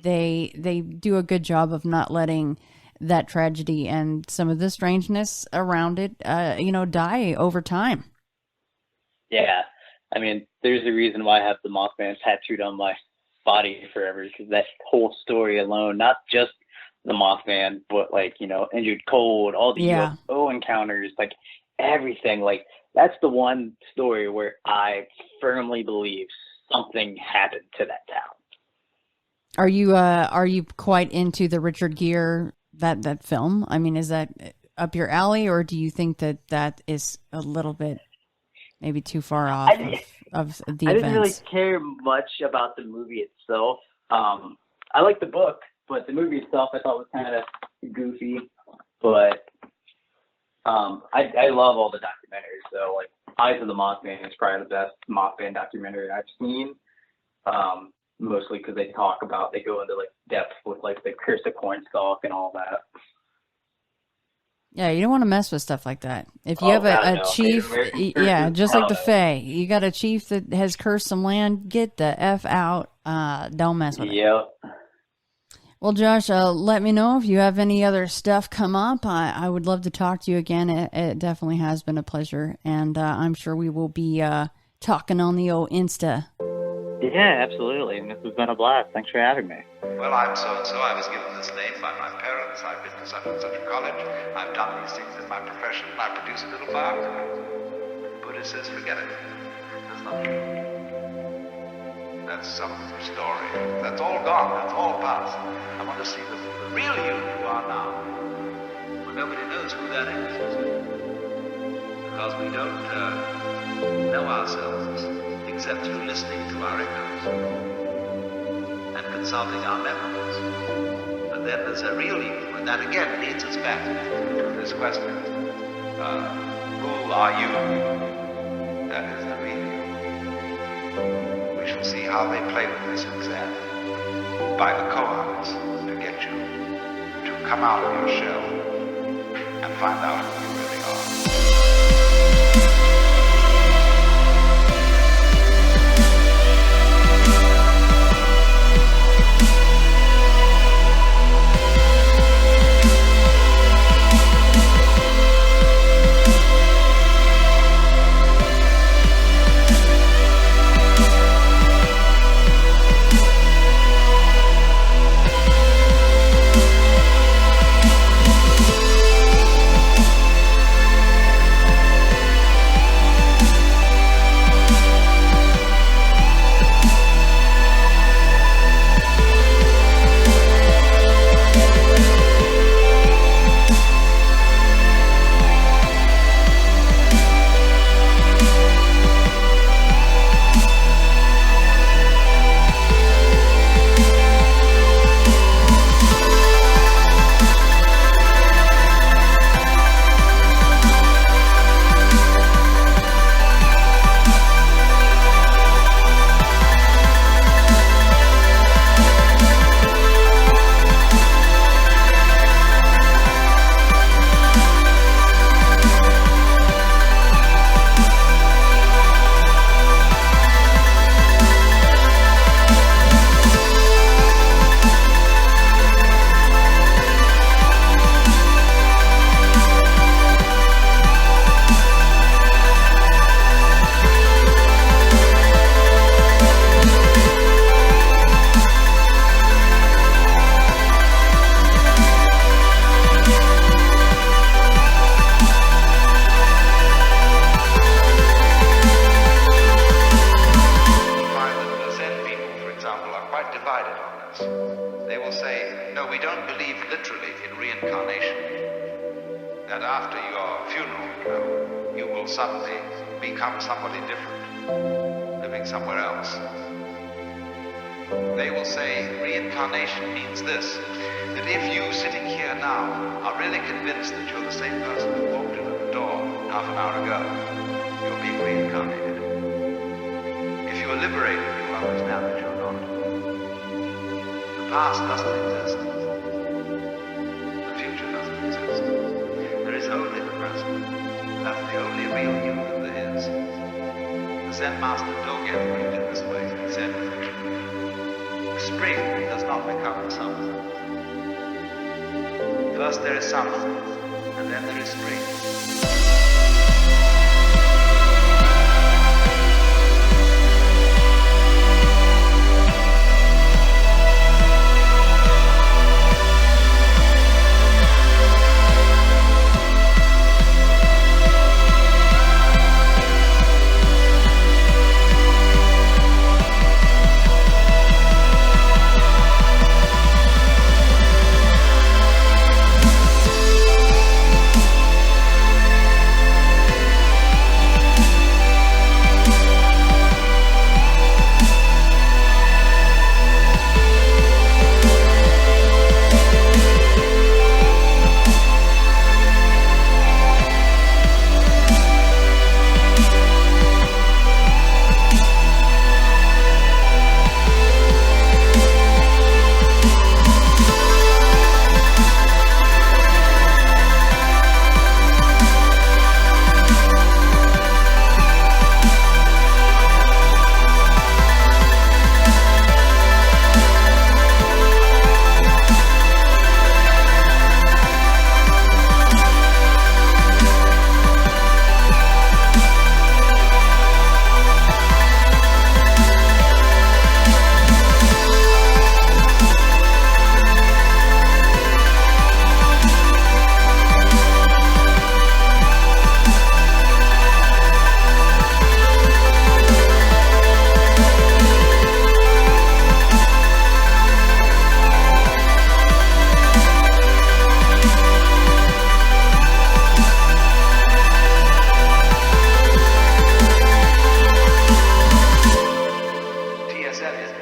they do a good job of not letting that tragedy and some of the strangeness around it, die over time. Yeah, I mean, there's a reason why I have the Mothman tattooed on my body forever, because that whole story alone, not just the Mothman, but Injured Cold, all the UFO encounters, everything. That's the one story where I firmly believe something happened to that town. Are you quite into the Richard Gere that film? I mean, is that up your alley, or do you think that is a little bit maybe too far off of the events? I didn't really care much about the movie itself. I like the book. But the movie itself, I thought was kind of goofy. But I love all the documentaries. So, Eyes of the Mothman is probably the best Mothman documentary I've seen. Mostly because they go into depth with the Curse of Cornstalk and all that. Yeah, you don't want to mess with stuff like that. If you have a chief, just like the Fae, you got a chief that has cursed some land, get the F out. Don't mess with it. Yep. Well, Josh, let me know if you have any other stuff come up. I would love to talk to you again. It definitely has been a pleasure, and I'm sure we will be talking on the old Insta. Yeah, absolutely. And this has been a blast. Thanks for having me. Well, I'm so-and-so. I was given this name by my parents. I've been to such and such a college. I've done these things in my profession. I produce a little biography. Buddha says, forget it. That's not true. That's some story. That's all gone. That's all past. I want to see the real you are now. Well, nobody knows who that is. Because we don't know ourselves except through listening to our echoes. And consulting our memories. But then there's a real you, and that again leads us back to this question. Who are you? That is the real you. We shall see how they play with this exam. By the koans to get you to come out of your shell and find out who you really are. That after your funeral, you will suddenly become somebody different, living somewhere else. They will say reincarnation means this, that if you sitting here now are really convinced that you're the same person who walked in at the door half an hour ago, you're being reincarnated. If you are liberated, you will understand that you're not. The past doesn't exist. The future doesn't exist. There is only the present. That's the only real you that there is. The Zen master Dogen put it this way. He said, spring does not become summer. First there is summer, and then there is spring.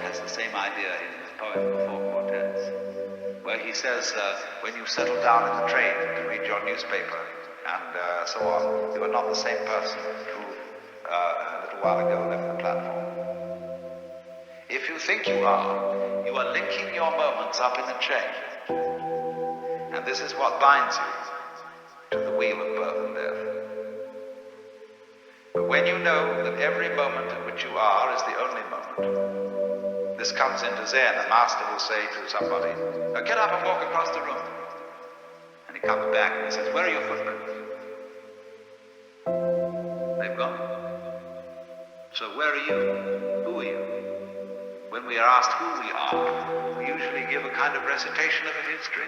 Has the same idea in poem Four Quartets, where he says, when you settle down in the train to read your newspaper and so on, you are not the same person who a little while ago left the platform. If you think you are linking your moments up in a chain. And this is what binds you to the wheel of birth and death. But when you know that every moment in which you are is the only moment, this comes into Zen. The master will say to somebody, get up and walk across the room. And he comes back and he says, where are your footprints? They've gone. So where are you? Who are you? When we are asked who we are, we usually give a kind of recitation of a history.